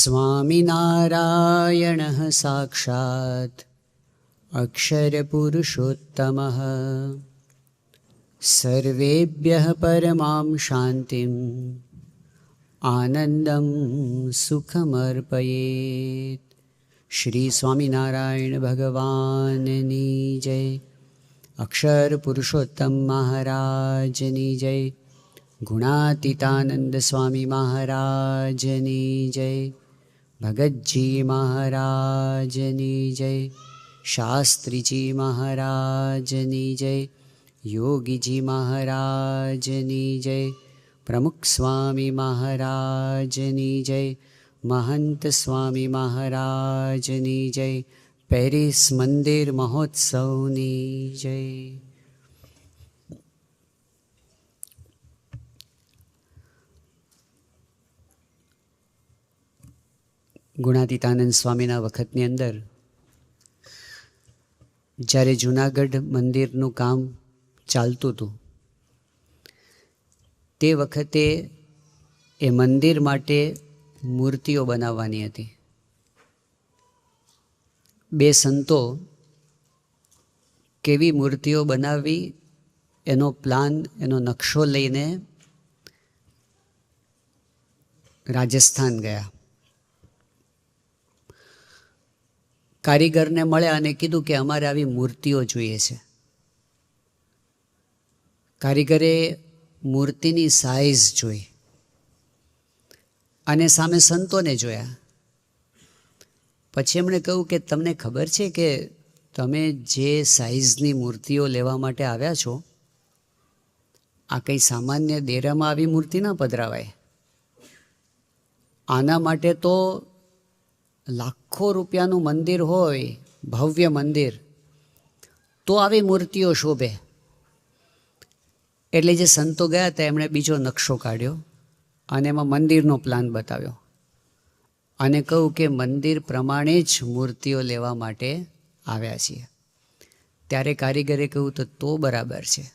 स्वामिनारायणः साक्षात् अक्षरपुरुषोत्तमः सर्वेभ्यः परमां शान्तिम् आनन्दं सुखमर्पयेत्। श्री स्वामिनारायण भगवाननी जय। अक्षर पुरुषोत्तम महाराजनी जय। गुणातीतानंद स्वामी महाराजनी जय। भगतजी महाराजनी जय। शास्त्रीजी महाराजनी जय। योगीजी महाराजनी जय। प्रमुख स्वामी महाराजनी जय। महंत स्वामी महाराजनी जय। पेरिस मंदिर महोत्सवनी जय। ગુણાતીતાનંદ સ્વામીના વખતની અંદર જ્યારે જૂનાગઢ મંદિરનું કામ ચાલતું હતું તે વખતે એ મંદિર માટે મૂર્તિઓ બનાવવાની હતી. બે સંતો કેવી મૂર્તિઓ બનાવવી એનો પ્લાન, એનો નકશો લઈને રાજસ્થાન ગયા. કારીગરને મળ્યા અને કીધું કે અમારે આવી મૂર્તિઓ જોઈએ છે. કારીગરે મૂર્તિની સાઇઝ જોઈ અને સામે સંતોને જોયા. પછી એમણે કહ્યું કે તમને ખબર છે કે તમે જે સાઇઝની મૂર્તિઓ લેવા માટે આવ્યા છો, આ કંઈ સામાન્ય દેરામાં આવી મૂર્તિ ના પધરાવાય. આના માટે તો લાખો રૂપિયાનું મંદિર હોય, ભવ્ય મંદિર, તો આવી મૂર્તિઓ શોભે. એટલે જે સંતો ગયા હતા એમણે બીજો નકશો કાઢ્યો અને એમાં મંદિરનો પ્લાન બતાવ્યો અને કહ્યું કે મંદિર પ્રમાણે જ મૂર્તિઓ લેવા માટે આવ્યા છીએ. ત્યારે કારીગરે કહ્યું તો બરાબર છે.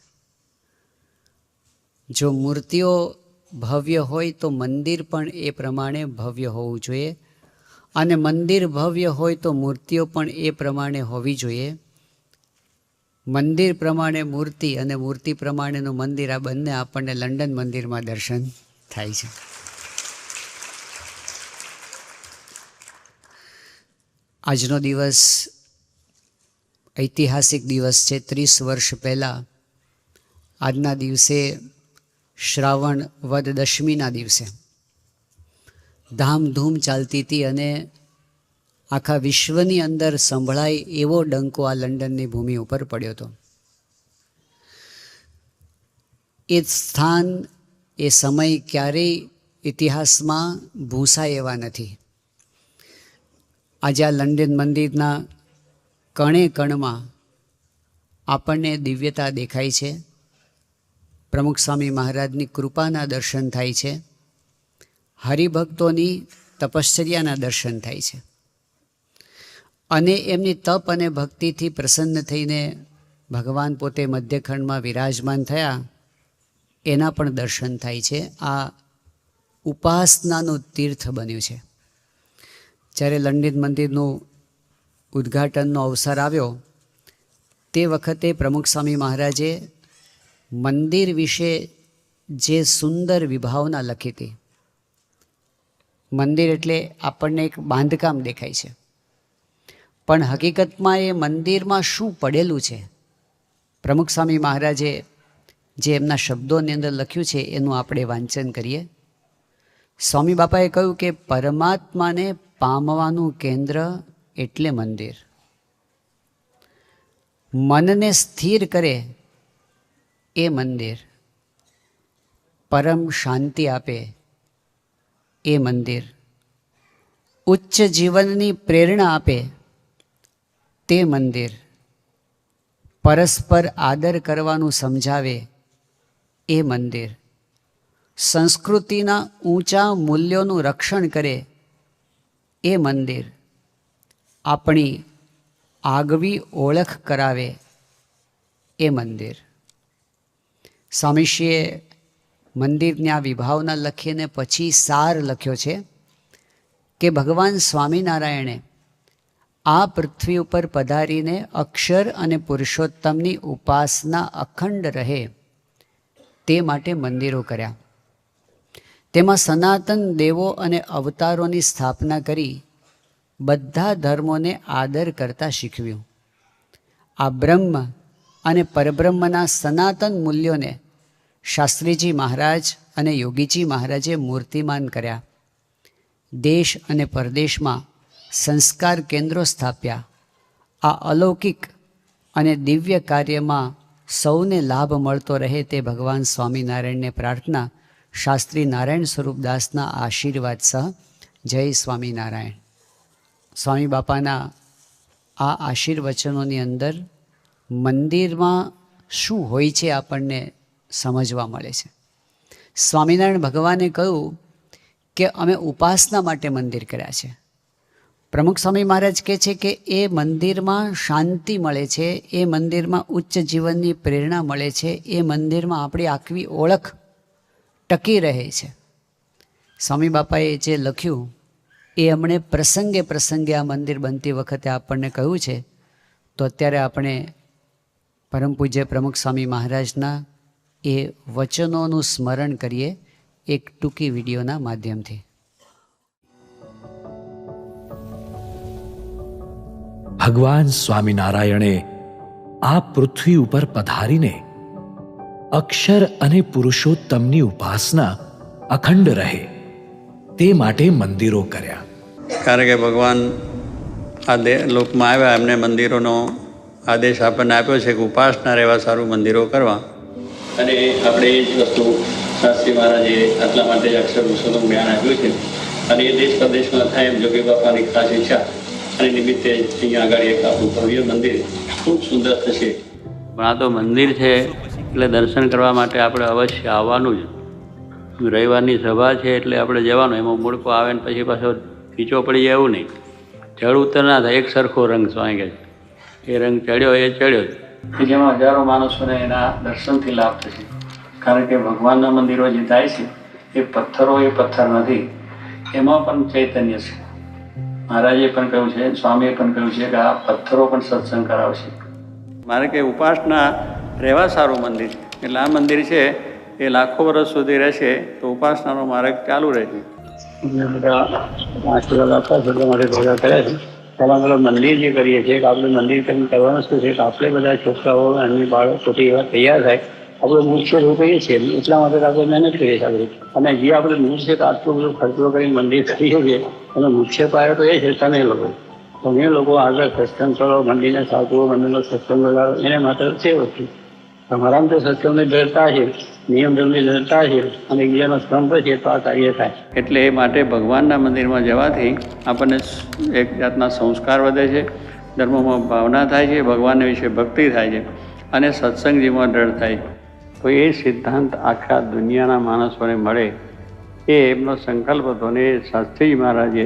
જો મૂર્તિઓ ભવ્ય હોય તો મંદિર પણ એ પ્રમાણે ભવ્ય હોવું જોઈએ અને મંદિર ભવ્ય હોય તો મૂર્તિઓ પણ એ પ્રમાણે હોવી જોઈએ. મંદિર પ્રમાણે મૂર્તિ અને મૂર્તિ પ્રમાણેનું મંદિર, આ બંને આપણને લંડન મંદિરમાં દર્શન થાય છે. આજનો દિવસ ઐતિહાસિક દિવસ છે. 30 વર્ષ પહેલાં આજના દિવસે શ્રાવણ વદ દશમીના દિવસે ધામધૂમ ચાલતી હતી અને આખા વિશ્વની અંદર સંભળાય એવો ડંકો આ લંડનની ભૂમિ ઉપર પડ્યો હતો. એ સ્થાન, એ સમય ક્યારેય ઇતિહાસમાં ભૂંસાય એવા નથી. આજે આ લંડન મંદિરના કણે કણમાં આપણને દિવ્યતા દેખાય છે. પ્રમુખ સ્વામી મહારાજની કૃપાના દર્શન થાય છે. હરિભક્તોની તપશ્ચર્યાના દર્શન થાય છે અને એમની તપ અને ભક્તિથી પ્રસન્ન થઈને ભગવાન પોતે મધ્યખંડમાં વિરાજમાન થયા એના પણ દર્શન થાય છે. આ ઉપાસનાનું તીર્થ બન્યું છે. જ્યારે લંડન મંદિરનું ઉદ્ઘાટનનો અવસર આવ્યો તે વખતે પ્રમુખ સ્વામી મહારાજે મંદિર વિશે જે સુંદર વિભાવના લખી હતી. મંદિર એટલે આપણને એક બાંધકામ દેખાય છે, પણ હકીકતમાં એ મંદિરમાં શું પડેલું છે, પ્રમુખ સ્વામી મહારાજે જે એમના શબ્દોની અંદર લખ્યું છે એનું આપણે વાંચન કરીએ. સ્વામી બાપાએ કહ્યું કે પરમાત્માને પામવાનું કેન્દ્ર એટલે મંદિર. મનને સ્થિર કરે એ મંદિર. પરમ શાંતિ આપે એ મંદિર. ઉચ્ચ જીવનની પ્રેરણા આપે તે મંદિર. પરસ્પર આદર કરવાનું સમજાવે એ મંદિર. સંસ્કૃતિના ઊંચા મૂલ્યોનું રક્ષણ કરે એ મંદિર. આપણી આગવી ઓળખ કરાવે એ મંદિર. સ્વામીશ્રીએ મંદિરની આ વિભાવના લખીને પછી સાર લખ્યો છે કે ભગવાન સ્વામિનારાયણે આ પૃથ્વી ઉપર પધારીને અક્ષર અને પુરુષોત્તમની ઉપાસના અખંડ રહે તે માટે મંદિરો કર્યા. તેમાં સનાતન દેવો અને અવતારોની સ્થાપના કરી બધા ધર્મોને આદર કરતા શીખવ્યું. આ બ્રહ્મ અને પરબ્રહ્મના સનાતન મૂલ્યોને શાસ્ત્રીજી મહારાજ અને યોગીજી મહારાજે મૂર્તિમાન કર્યા. દેશ અને પરદેશમાં સંસ્કાર કેન્દ્રો સ્થાપ્યા. આ અલૌકિક અને દિવ્ય કાર્યમાં સૌને લાભ મળતો રહે તે ભગવાન સ્વામિનારાયણને પ્રાર્થના. શાસ્ત્રી નારાયણ સ્વરૂપદાસના આશીર્વાદ સહ જય સ્વામિનારાયણ. સ્વામી બાપાના આ આશીર્વચનોની અંદર મંદિરમાં શું હોય છે આપણને સમજવા મળે છે. સ્વામિનારાયણ ભગવાને કહ્યું કે અમે ઉપાસના માટે મંદિર કર્યા છે. પ્રમુખ સ્વામી મહારાજ કહે છે કે એ મંદિરમાં શાંતિ મળે છે, એ મંદિરમાં ઉચ્ચ જીવનની પ્રેરણા મળે છે, એ મંદિરમાં આપણી આખી ઓળખ ટકી રહે છે. સ્વામી બાપાએ જે લખ્યું એ એમણે પ્રસંગે પ્રસંગે આ મંદિર બનતી વખતે આપણને કહ્યું છે. તો અત્યારે આપણે પરમ પૂજ્ય પ્રમુખ સ્વામી મહારાજના એ વચનોનું સ્મરણ કરીએ એક ટૂંકી વિડીયોના માધ્યમથી. ભગવાન સ્વામિનારાયણે આ પૃથ્વી ઉપર પધારીને અક્ષર અને પુરુષોત્તમની ઉપાસના અખંડ રહે તે માટે મંદિરો કર્યા. કારણ કે ભગવાન આ લોકમાં આવ્યા, એમને મંદિરોનો આદેશ આપણને આપ્યો છે કે ઉપાસના રહેવા સારું મંદિરો કરવા. અને આપણે એ જ વસ્તુ શાસ્ત્રી મહારાજે આટલા માટે જ અક્ષર પુરુષોત્તમ જ્ઞાન આપ્યું છે. અને એ દેશ પ્રદેશમાં થાય એમ જોગી બાપાની ખાસ ઈચ્છા અને નિમિત્તે અહીંયા આગળ એક આપણું ભવ્ય મંદિર ખૂબ સુંદર થશે. પણ આ તો મંદિર છે એટલે દર્શન કરવા માટે આપણે અવશ્ય આવવાનું જ. રવિવારની સભા છે એટલે આપણે જવાનું. એમાં મૂળકો આવે ને પછી પાછો ખીચો પડી જાય એવું નહીં. ચડ ઉતર ના થાય, એક સરખો રંગ સ્વામી કહે છે. એ રંગ ચડ્યો એ ચડ્યો જ, જેમાં હજારો માણસોને એના દર્શનથી લાભ થશે. કારણ કે ભગવાનના મંદિરો જે થાય છે એ પથ્થરો એ પથ્થર નથી, એમાં પણ ચૈતન્ય છે. મહારાજે પણ કહ્યું છે, સ્વામીએ પણ કહ્યું છે કે આ પથ્થરો પણ સત્સંગ કરાવશે. મારે કે ઉપાસના રહેવા સારું મંદિર એટલે આ મંદિર છે એ લાખો વર્ષ સુધી રહેશે તો ઉપાસનાનો માર્ગ ચાલુ રહેશે. બધા આશીર્વાદ આપવા બધા માટે ભેગા કર્યા છે. પહેલાં મંદિર જે કરીએ છીએ કે આપણે મંદિર કરીને કરવાનું શું છે કે આપણે બધા છોકરાઓ અને બાળકોથી એવા તૈયાર થાય. આપણે મુખ્ય એવું કહીએ છીએ એટલા માટે આપણે મહેનત કરીએ છીએ આપણે. અને જે આપણે મૂળ છે કે આટલું બધું ખર્ચો કરીને મંદિર કરીએ છીએ એનો મુખ્ય પાયો તો એ છે તમે લોકો. તમે લોકો આગળ સત્સંગ કરો, મંદિરને સાચવો, મંદિરનો સત્સંગ લગાડો, એને માટે છે વસ્તુ. તમારામાં તો સત્સંગની દ્રઢતા છે, નિયમ ધર્મની દ્રઢતા છે અને બીજાનો સ્તંભ છે તો આ કાર્ય થાય. એટલે એ માટે ભગવાનના મંદિરમાં જવાથી આપણને એક જાતના સંસ્કાર વધે છે, ધર્મમાં ભાવના થાય છે, ભગવાન વિશે ભક્તિ થાય છે અને સત્સંગ જીવનમાં દ્રઢ થાય. તો એ સિદ્ધાંત આખા દુનિયાના માણસોને મળે એ એમનો સંકલ્પ હતો. ને શાસ્ત્રીજી મહારાજે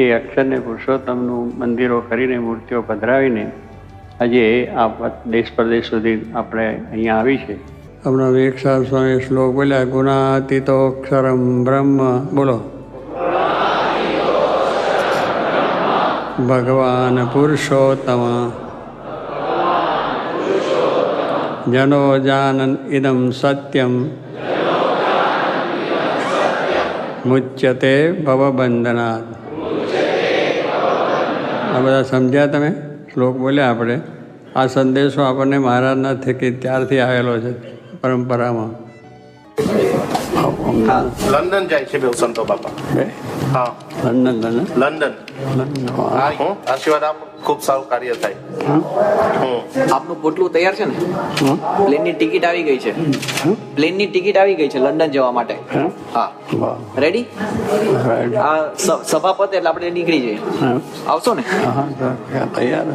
એ અક્ષરને પુરુષોત્તમનું મંદિરો કરીને મૂર્તિઓ પધરાવીને આજે આ દેશ પ્રદેશ સુધી આપણે અહીંયા આવી છે. હમણાં વિવેક સાહેબ સ્વામી શ્લોક બોલ્યા, ગુણાતીતો અક્ષરમ બ્રહ્મ. બોલો, ભગવાન પુરુષોત્તમ જનો જાનન ઇદમ સત્યમ મુચ્યતે ભવબંધનાદ. આ બધા સમજ્યા તમે? શ્લોક બોલ્યા આપણે. આ સંદેશો આપણને મહારાજના થકી ત્યારથી આવેલો છે પરંપરામાં. લંડન જાય છે બેઉ સંતો બાપા. હા, લંડન આશીર્વાદ આપો, ખૂબ સારું કાર્ય થાય. આપનું પોટલું તૈયાર છે ને? પ્લેનની ટિકિટ આવી ગઈ છે. પ્લેનની ટિકિટ આવી ગઈ છે લંડન જવા માટે. હા, રેડી? આ સભા પતે એટલે આપણે નીકળી જઈએ. આવશો ને? તૈયાર.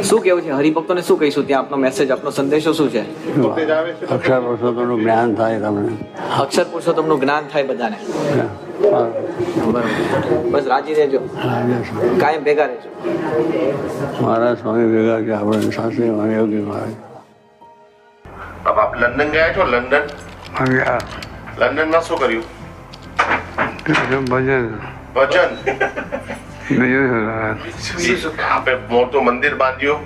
શું કેવું છે હરિભક્તોને? શું કહીશું ત્યાં? આપનો મેસેજ, આપનો સંદેશો શું છે? અક્ષર પુરુષોત્તમનું જ્ઞાન થાય તમને. અક્ષર પુરુષોત્તમનું જ્ઞાન થાય બધાને. બસ રાજી રહેજો, કાયમ ભેગા રહેજો. મારા સ્વામી ભેગા કે આપણે શાસ્ત્રી યોગી મહારાજ. બાપા લંડન ગયા છો? લંડનમાં શું કર્યું? ભજન ભજન બીજું આપે મોટું મંદિર બાંધ્યું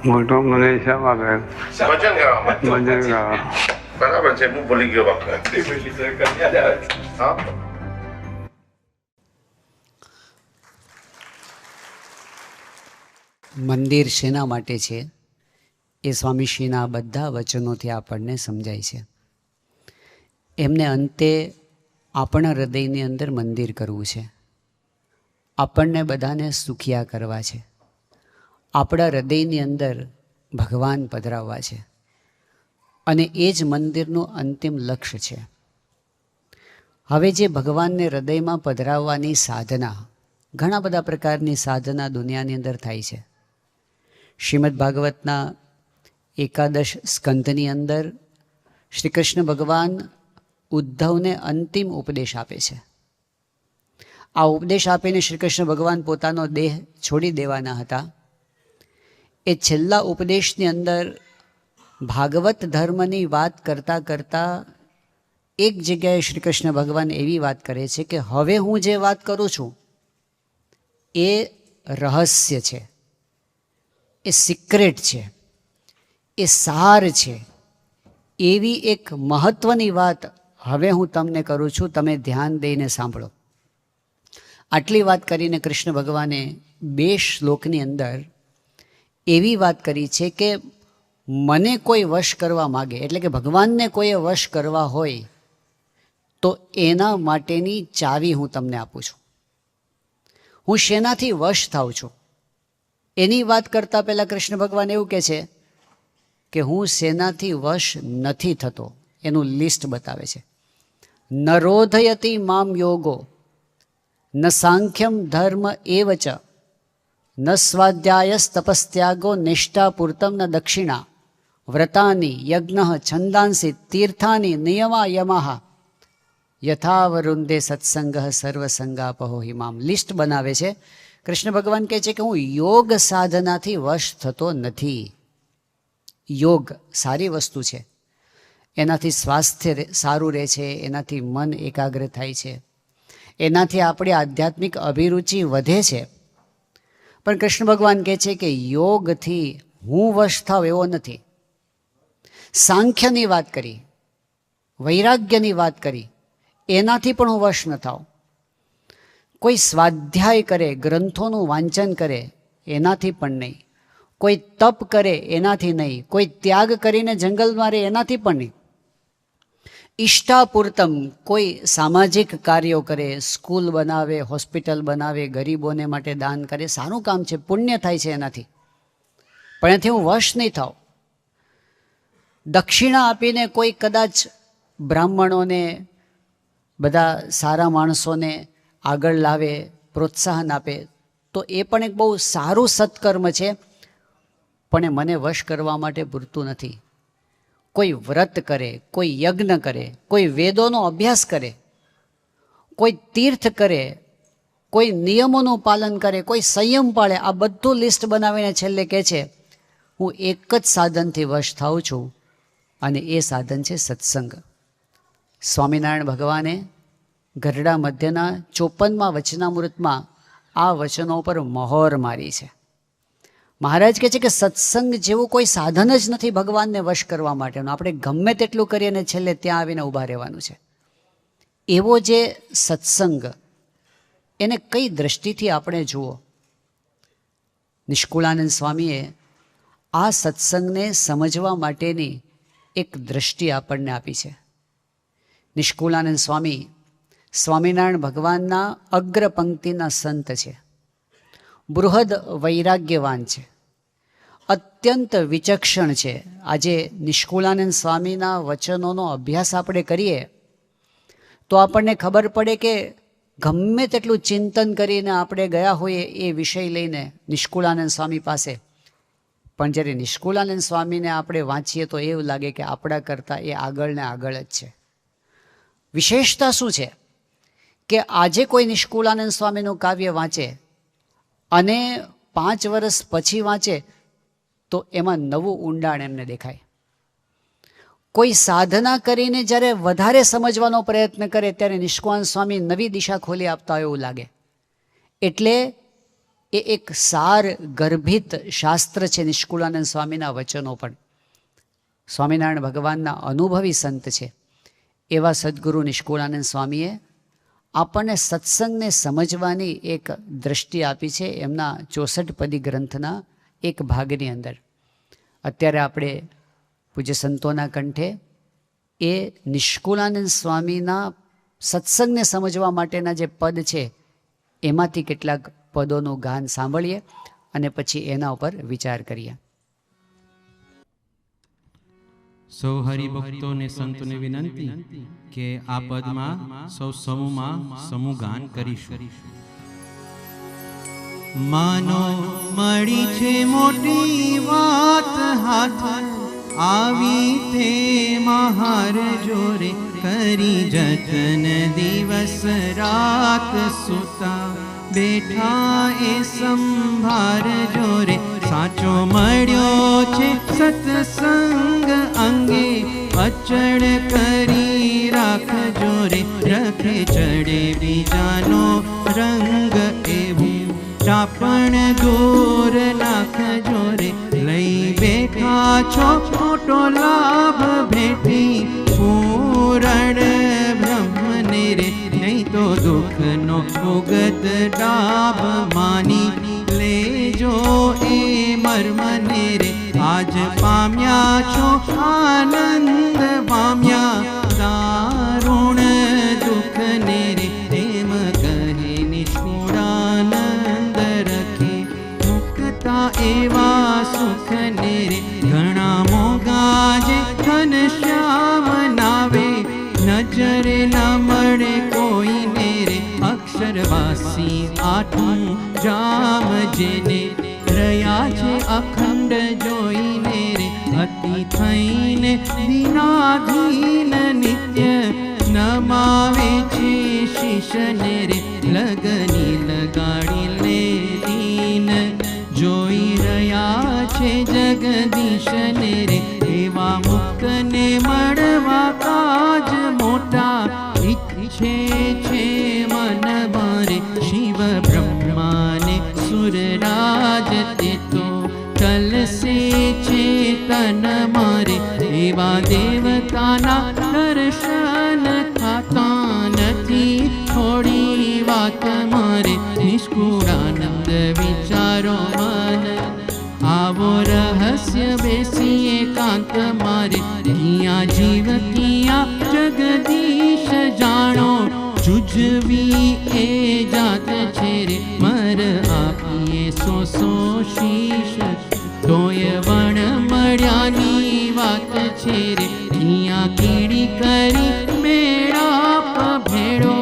મોટો મને હિસાબ આપે ભજન કરવા માટે. ભજન ગાવા બરાબર છે, હું ભૂલી ગયો બાપા. હા મંદિર શેના માટે છે એ સ્વામીશ્રીના બધા વચનોથી આપણને સમજાય છે. એમને અંતે આપણા હૃદયની અંદર મંદિર કરવું છે, આપણને બધાને સુખિયા કરવા છે, આપણા હૃદયની અંદર ભગવાન પધરાવવા છે, અને એ જ મંદિરનું અંતિમ લક્ષ્ય છે. હવે જે ભગવાનને હૃદયમાં પધરાવવાની સાધના, ઘણા બધા પ્રકારની સાધના દુનિયાની અંદર થાય છે. શ્રીમદ ભાગવતના એકાદશ સ્કંધની અંદર શ્રી કૃષ્ણ ભગવાન ઉદ્ધવને અંતિમ ઉપદેશ આપે છે. આ ઉપદેશ આપીને શ્રી કૃષ્ણ ભગવાન પોતાનો દેહ છોડી દેવાના હતા. એ છેલ્લા ઉપદેશની અંદર ભાગવત ધર્મની વાત કરતાં કરતાં એક જગ્યાએ શ્રી કૃષ્ણ ભગવાન એવી વાત કરે છે કે હવે હું જે વાત કરું છું એ રહસ્ય છે, એ સિક્રેટ છે, એ સાર છે. એવી એક મહત્વની વાત હવે હું તમને કરું છું, તમે ધ્યાન દઈને સાંભળો. આટલી વાત કરીને કૃષ્ણ ભગવાને 2 શ્લોકની અંદર એવી વાત કરી છે કે મને કોઈ વશ કરવા માગે, એટલે કે ભગવાનને કોઈએ વશ કરવા હોય તો એના માટેની ચાવી હું તમને આપું છું. હું શેનાથી વશ થાઉં છું એની વાત કરતાં પહેલાં કૃષ્ણ ભગવાન એવું કહે છે કે હું શેનાથી વશ નથી થતો એનું લિસ્ટ બતાવે છે. ન રોધયતી મામ યોગો ન સાંખ્યમ ધર્મ એવ ચ ન સ્વાધ્યાયસ તપસ્ત્યાગો નિષ્ઠા પૂર્તમ ન દક્ષિણા વ્રતાની યજ્ઞ છંદાંસી તીર્થાની નિયમા યમાહ યથાવરુંદે સત્સંગ સર્વસંગાપહો હિમામ. લિસ્ટ બનાવે છે. કૃષ્ણ ભગવાન કહે છે કે હું યોગ સાધનાથી વશ થતો નથી. યોગ સારી વસ્તુ છે, એનાથી સ્વાસ્થ્ય સારું રહે છે, એનાથી મન એકાગ્ર થાય છે, એનાથી આપણી આધ્યાત્મિક અભિરુચિ વધે છે. પણ કૃષ્ણ ભગવાન કહે છે કે યોગથી હું વશ થાવ એવો નથી. સાંખ્યની વાત કરી, વૈરાગ્યની વાત કરી, એનાથી પણ હું વશ ન થાવ. કોઈ સ્વાધ્યાય કરે, ગ્રંથોનું વાંચન કરે, એનાથી પણ નહીં. કોઈ તપ કરે એનાથી નહીં. કોઈ ત્યાગ કરીને જંગલમાં રહે એનાથી પણ નહીં. ઈષ્ટાપૂર્તમ કોઈ સામાજિક કાર્યો કરે, સ્કૂલ બનાવે, હોસ્પિટલ બનાવે, ગરીબોને માટે દાન કરે, સારું કામ છે, પુણ્ય થાય છે એનાથી, પણ એનાથી હું વશ નહીં થાવ. દક્ષિણા આપીને કોઈ કદાચ બ્રાહ્મણોને, બધા સારા માણસોને આગળ લાવે, પ્રોત્સાહન આપે તો એ પણ એક બહુ સારું સત્કર્મ છે, પણ એ મને વશ કરવા માટે પૂરતું નથી. કોઈ વ્રત કરે, કોઈ યજ્ઞ કરે, કોઈ વેદોનો અભ્યાસ કરે, કોઈ તીર્થ કરે, કોઈ નિયમોનું પાલન કરે, કોઈ સંયમ પાળે, આ બધું લિસ્ટ બનાવીને છેલ્લે કહે છે હું એક જ સાધનથી વશ થાઉં છું, અને એ સાધન છે સત્સંગ. સ્વામિનારાયણ ભગવાને ગરડા મધ્યના 54મા વચનામૃતમાં આ વચનો પર મહોર મારી છે. મહારાજ કહે છે કે સત્સંગ જેવું કોઈ સાધન જ નથી ભગવાનને વશ કરવા માટેનું. આપણે ગમે તેટલું કરીએ અને છેલ્લે ત્યાં આવીને ઊભા રહેવાનું છે. એવો જે સત્સંગ, એને કઈ દ્રષ્ટિથી આપણે જુઓ. નિષ્કુળાનંદ સ્વામીએ આ સત્સંગને સમજવા માટેની એક દ્રષ્ટિ આપણને આપી છે. નિષ્કુળાનંદ સ્વામી સ્વામિનારાયણ ભગવાનના અગ્ર પંક્તિના સંત છે. બૃહદ વૈરાગ્યવાન છે, અત્યંત વિચક્ષણ છે. આજે નિષ્કુળાનંદ સ્વામીના વચનોનો અભ્યાસ આપણે કરીએ તો આપણને ખબર પડે કે ગમે તેટલું ચિંતન કરીને આપણે ગયા હોઈએ એ વિષય લઈને નિષ્કુળાનંદ સ્વામી પાસે, પણ જ્યારે નિષ્કુળાનંદ સ્વામીને આપણે વાંચીએ તો એવું લાગે કે આપણા કરતાં એ આગળ ને આગળ જ છે. વિશેષતા શું છે કે આજે કોઈ નિષ્કુળાનંદ સ્વામીનું કાવ્ય વાંચે અને 5 વર્ષ પછી વાંચે તો એમાં નવું ઊંડાણ એમને દેખાય. કોઈ સાધના કરીને જ્યારે વધારે સમજવાનો પ્રયત્ન કરે ત્યારે નિષ્કુળાનંદ સ્વામી નવી દિશા ખોલી આપતા હોય એવું લાગે. એટલે એ એક સાર ગર્ભિત શાસ્ત્ર છે નિષ્કુળાનંદ સ્વામીના વચનો પણ. સ્વામિનારાયણ ભગવાનના અનુભવી સંત છે એવા સદગુરુ નિષ્કુળાનંદ સ્વામીએ આપણને સત્સંગને સમજવાની એક દ્રષ્ટિ આપી છે એમના 64 પદી ગ્રંથના એક ભાગની અંદર. અત્યારે આપણે પૂજ્ય સંતોના કંઠે એ નિષ્કુળાનંદ સ્વામીના સત્સંગને સમજવા માટેના જે પદ છે એમાંથી કેટલાક પદોનું ગાન સાંભળીએ અને પછી એના ઉપર વિચાર કરીએ. સૌ હરિભક્તોને સંતોને વિનંતી કે આ પદમાં સૌ સમૂહમાં સમૂહ ગાન કરીશું. માનો મળી છે મોટી વાત હાથ આવી તે મહાર જોરે કરી જતન દિવસ રાત સુતા બેઠા એ સંભાર જોરે સાચો મળ્યો છે સત્સંગ અંગે અચળ કરી રાખજો રે રખે ચડે બીજાનો રંગ એવું ચાપણ દૂર નાખજો રે લઈ બેઠા છો મોટો લાભ ભેટી પૂરણ બ્રહ્મને રે નહીં તો દુઃખનો ઉગત ડાબ માની લેજો એ મર્મને રે આજ પામ્યા છો આનંદ પામ્યા દારુણ દુઃખને રે એમ કહે નિષ્કુળાનંદ રખે મુક્તા એવા સુખને રે ઘણા મોગા જે ઘનશ્યામ નાવે નજરે ન મળે કોઈને રે અક્ષરવાસી આઠું જામ જેને રહ્યા છે અખંડ જોઈને રે અતિ થઈને દિનાધીન નિત્ય નમાવે છે શીશને રે લગની લગાડી લે દીન જોઈ રહ્યા છે જગદીશને રે એવા મુક્તને મળવા કાજ મોટા ઈચ્છે છે મન મારે શિવ બ્રહ્માને સુરરાજ તે તો કલસે છે તન મારે એવા દેવતાના દર્શન થતા નથી થોડી વાત મારે નિષ્કુળાનંદ વિચારો મન આવો રહસ્ય બેસીએ કાંત મારે કિયા જીવ કિયા જગદીશ જાણો જુજવી એ જાત છે રે મર આપીએ સો શીશ તોય વણ મળ્યાની વાત છે રે કિયા કીડી કરી મેળાપ ભેડો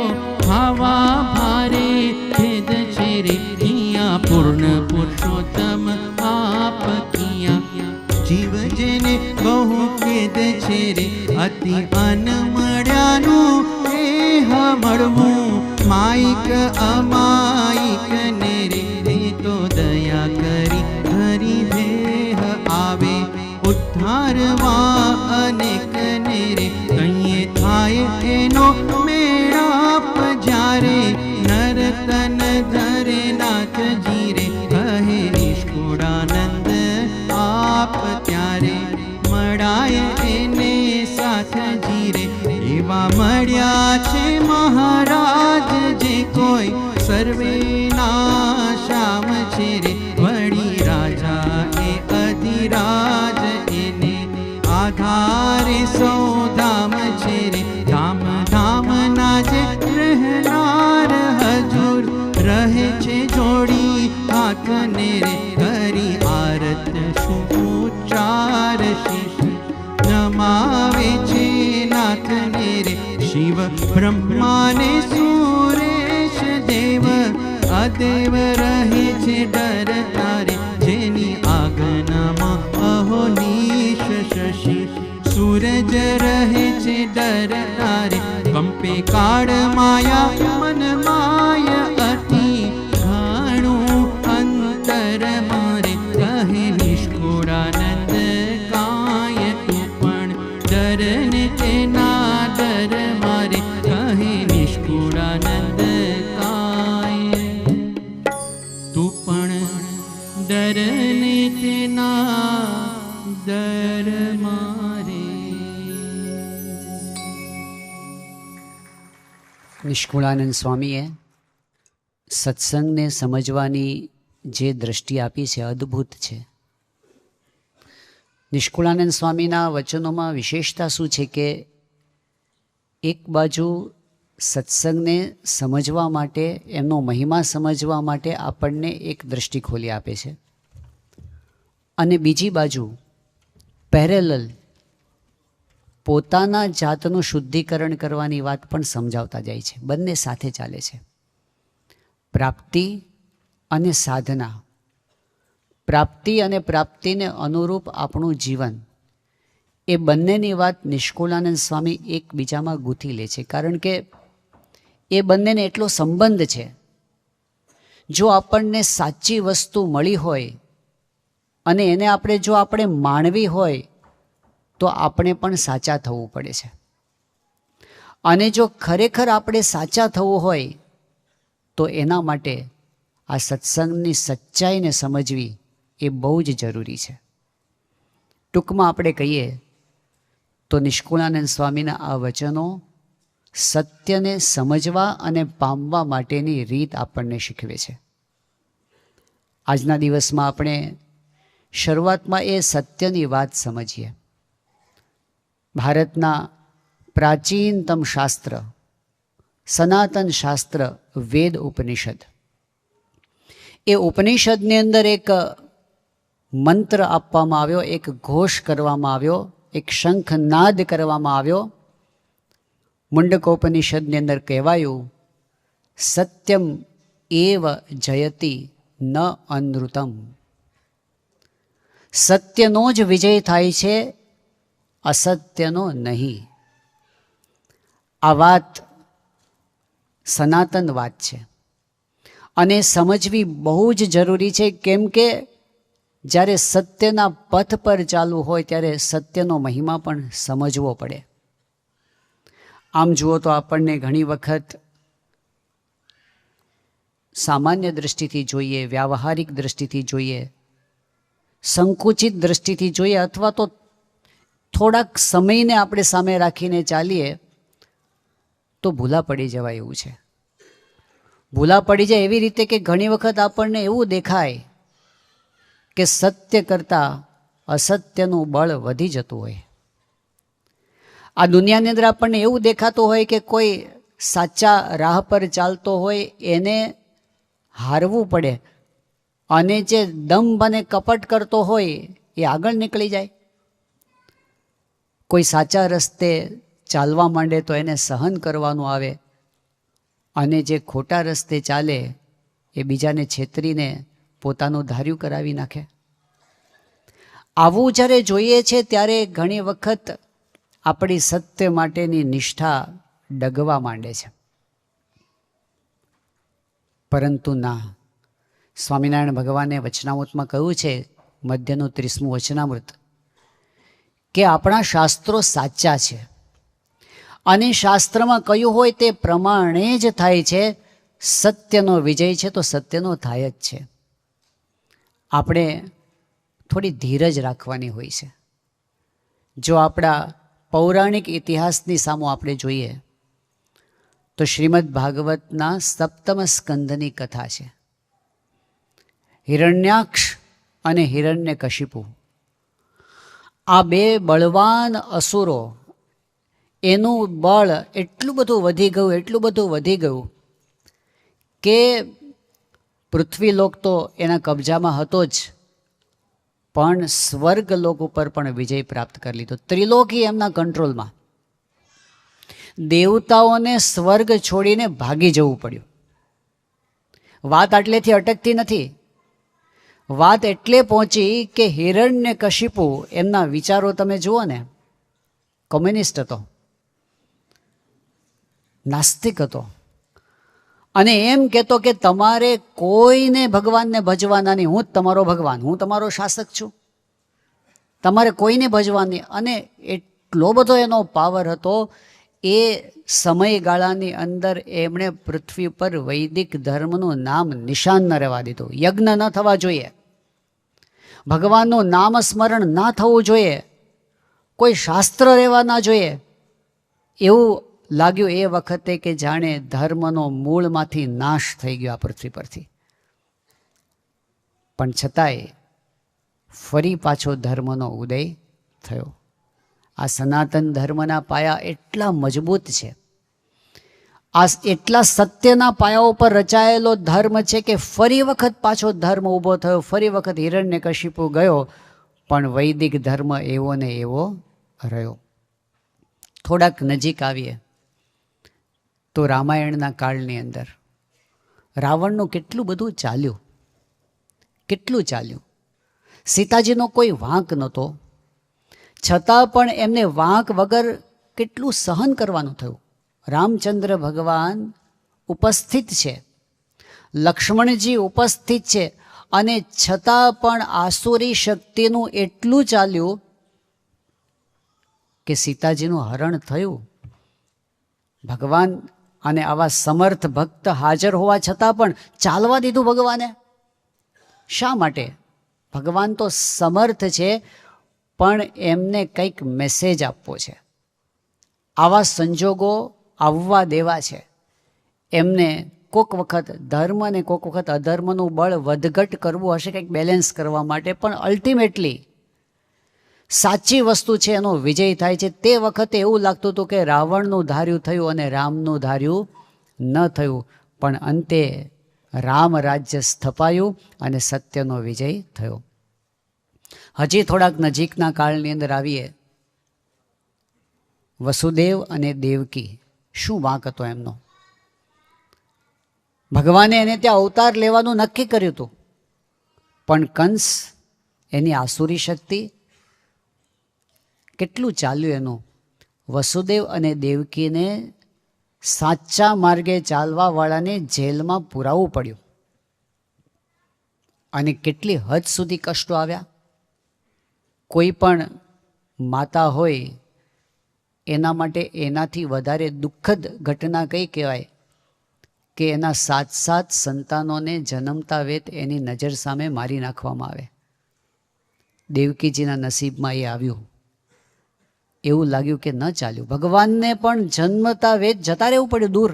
ખાવા ભારે ભેદ છે રે કિયા પૂર્ણ પુરુષોત્તમ આપ કિયા જીવ જેને બહુ કેદ છે રે અતિ અન મળ્યાનું મળવું માઈક અમાઈક ને રે તો દયા કરી હરી દેહ આવે ઉદ્ધારવા અનેક ને રે કહીએ થાય એનો મેળાપ જ્યારે નરતન ધરે નાથજી રે કહે નિષ્કુળાનંદ આપ ત્યારે મળાય એને સાથજી રે એવા મળ્યા છે મહારાજ જે કોઈ સર્વેના શ્યામ છે રે વળી રાજા એ અધિરાજ એને આધારે સૌ ધામ છે રે ધામ ધામના જે રહેનાર હજુર રહે છે જોડી હાથને રે કરી આરત શુચાર શીશ નમાવે છે નાથને રે શિવ બ્રહ્માને સુરેશ દેવ અદેવ રહે છે ડરતા રે જેની આજ્ઞામાં અહોનીશ શશી સૂરજ રહે છે ડરતા રે કંપે કાળ માયા મન માય અતિ ઘણું અંતર મારે કહે નિષ્કુળાનંદ કાય તું પણ ડર डरने तेना डर मारे कहे निष्कुळानंद काय तू पण डरने तेना डर मारे. નિષ્કુળાનંદ સ્વામીએ સત્સંગને સમજવાની જે દ્રષ્ટિ આપી છે અદ્ભુત છે. નિષ્કુળાનંદ સ્વામીના વચનોમાં વિશેષતા શું છે કે એક બાજુ સત્સંગને સમજવા માટે, એમનો મહિમા સમજવા માટે આપણને એક દ્રષ્ટિ ખોલી આપે છે, અને બીજી બાજુ પેરેલલ પોતાના જાતનું શુદ્ધિકરણ કરવાની વાત પણ સમજાવતા જાય છે. બંને સાથે ચાલે છે. પ્રાપ્તિ અને સાધના, પ્રાપ્તિ અને પ્રાપ્તિને અનુરૂપ આપણું જીવન, એ બંનેની વાત નિષ્કુળાનંદ સ્વામી એકબીજામાં ગૂંથી લે છે. કારણ કે એ બંનેને એટલો સંબંધ છે. જો આપણને સાચી વસ્તુ મળી હોય અને એને જો આપણે માણવી હોય તો આપણે પણ સાચા થવું પડે છે. અને જો ખરેખર આપણે સાચા થવું હોય તો એના માટે આ સત્સંગની સચ્ચાઈને સમજવી એ બહુ જ જરૂરી છે. ટૂંકમાં આપણે કહીએ તો નિષ્કુળાનંદ સ્વામીના આ વચનો સત્યને સમજવા અને પામવા માટેની રીત આપણને શીખવે છે. આજના દિવસમાં આપણે શરૂઆતમાં એ સત્યની વાત સમજીએ. ભારતના પ્રાચીનતમ શાસ્ત્ર, સનાતન શાસ્ત્ર વેદ ઉપનિષદ, એ ઉપનિષદની અંદર એક મંત્ર આપવામાં આવ્યો, એક ઘોષ કરવામાં આવ્યો, એક શંખનાદ કરવામાં આવ્યો. મુંડકોપનિષદની અંદર કહેવાયું, સત્યમ એવ જયતિ ન અનૃતમ. સત્યનો જ વિજય થાય છે, અસત્યનો નહીં. આ વાત સનાતન વાત છે અને સમજવી બહુ જ જરૂરી છે. કેમ કે જ્યારે સત્યના પથ પર ચાલવું હોય ત્યારે સત્યનો મહિમા પણ સમજવો પડે. આમ જુઓ તો આપણને ઘણી વખત સામાન્ય દ્રષ્ટિથી જોઈએ, વ્યાવહારિક દ્રષ્ટિથી જોઈએ, સંકુચિત દ્રષ્ટિથી જોઈએ, અથવા તો થોડાક સમયને આપણે સામે રાખીને ચાલીએ તો ભૂલા પડી જવાય એવું છે. ભૂલા પડી જાય એવી રીતે કે ઘણી વખત આપણને એવું દેખાય કે સત્ય કરતાં અસત્યનું બળ વધી જતું હોય. આ દુનિયાની અંદર આપણને એવું દેખાતું હોય કે કોઈ સાચા રાહ પર ચાલતો હોય એને હારવું પડે, અને જે દંભ અને કપટ કરતો હોય એ આગળ નીકળી જાય. કોઈ સાચા રસ્તે ચાલવા માંડે તો એને સહન કરવાનું આવે, અને જે ખોટા રસ્તે ચાલે એ બીજાને છેતરીને પોતાનું ધાર્યું કરાવી નાખે. આવું જ્યારે જોઈએ છે ત્યારે ઘણી વખત આપણી સત્ય માટેની નિષ્ઠા ડગવા માંડે છે. પરંતુ ના, સ્વામિનારાયણ ભગવાને વચનામૃતમાં કહ્યું છે, મધ્યનું 30મું વચનામૃત, કે આપણા શાસ્ત્રો સાચા છે અને શાસ્ત્રમાં કહ્યું હોય તે પ્રમાણે જ થાય છે. સત્યનો વિજય છે તો સત્યનો થાય જ છે. આપણે થોડી ધીરજ રાખવાની હોય છે. જો આપણા પૌરાણિક ઇતિહાસની સામે આપણે જોઈએ તો શ્રીમદ ભાગવતના 7મ સ્કંદની કથા છે. હિરણ્યાક્ષ અને હિરણ્યકશિપુ, આ બે બળવાન અસુરો, એનું બળ એટલું બધું વધી ગયું કે પૃથ્વીલોક તો એના કબજામાં હતો જ, પણ સ્વર્ગલોક ઉપર પણ વિજય પ્રાપ્ત કરી લીધો. ત્રિલોકી એમના કંટ્રોલમાં. દેવતાઓને સ્વર્ગ છોડીને ભાગી જવું પડ્યું. વાત આટલેથી અટકતી નથી. વાત એટલે પહોંચી કે હિરણ્યકશિપુ, એમના વિચારો તમે જુઓ ને, કોમ્યુનિસ્ટ હતો, નાસ્તિક હતો, અને એમ કહેતો કે તમારે કોઈને ભગવાનને ભજવાના નહીં, હું જ તમારો ભગવાન, હું તમારો શાસક છું, તમારે કોઈને ભજવાની. અને એટલો બધો એનો પાવર હતો. એ સમયગાળાની અંદર એમણે પૃથ્વી પર વૈદિક ધર્મનું નામ નિશાન ન રહેવા દીધું. યજ્ઞ ન થવા જોઈએ, ભગવાનનું નામ સ્મરણ ના થવું જોઈએ, કોઈ શાસ્ત્ર રહેવા ના જોઈએ. એવું લાગ્યું એ વખતે કે જાણે ધર્મનો મૂળમાંથી નાશ થઈ ગયો આ પૃથ્વી પરથી. પણ છતાંય ફરી પાછો ધર્મનો ઉદય થયો. આ સનાતન ધર્મના પાયા એટલા મજબૂત છે, આ એટલા સત્યના પાયા ઉપર રચાયેલો ધર્મ છે કે ફરી વખત પાછો ધર્મ ઊભો થયો. ફરી વખત હિરણ્યકશિપુ ગયો, પણ વૈદિક ધર્મ એવો ને એવો રહ્યો. થોડાક નજીક આવીએ તો રામાયણના કાળની અંદર રાવણનું કેટલું બધું ચાલ્યું, કેટલું ચાલ્યું. સીતાજીનો કોઈ વાંક નહોતો, છતાં પણ એમને વાંક વગર કેટલું સહન કરવાનું થયું. રામચંદ્ર ભગવાન ઉપસ્થિત છે, લક્ષ્મણજી ઉપસ્થિત છે, અને છતાં પણ આસુરી શક્તિનું એટલું ચાલ્યું કે સીતાજીનું હરણ થયું. ભગવાન અને આવા સમર્થ ભક્ત હાજર હોવા છતાં પણ ચાલવા દીધું ભગવાને. શા માટે? ભગવાન તો સમર્થ છે, પણ એમને કંઈક મેસેજ આપવો છે. આવા સંજોગો આવવા દેવા છે. એમને કોક વખત ધર્મ અને કોક વખત અધર્મનું બળ વધઘટ કરવું હશે, કંઈક બેલેન્સ કરવા માટે. પણ અલ્ટિમેટલી સાચી વસ્તુ છે એનો વિજય થાય છે. તે વખતે એવું લાગતું હતું કે રાવણનું ધાર્યું થયું અને રામનું ધાર્યું ન થયું, પણ અંતે રામ રાજ્ય સ્થપાયું અને સત્યનો વિજય થયો. હજી થોડાક નજીકના કાળની અંદર આવીએ. વસુદેવ અને દેવકી, શું વાંક હતો એમનો? ભગવાને એને ત્યાં અવતાર લેવાનું નક્કી કર્યું હતું, પણ કંસ એની આસુરી શક્તિ કેટલું ચાલ્યું એનું. વસુદેવ અને દેવકીને સાચા માર્ગે ચાલવાવાળાને જેલમાં પુરાવવું પડ્યું. અને કેટલી હદ સુધી કષ્ટો આવ્યા. કોઈ પણ માતા હોય એના માટે એનાથી વધારે દુઃખદ ઘટના કઈ કહેવાય કે એના 7 સંતાનોને જન્મતા વેત એની નજર સામે મારી નાખવામાં આવે. દેવકીજીના નસીબમાં એ આવ્યું. એવું લાગ્યું કે ન ચાલ્યું. ભગવાનને પણ જન્મતા વેત જતા રહેવું પડ્યું દૂર.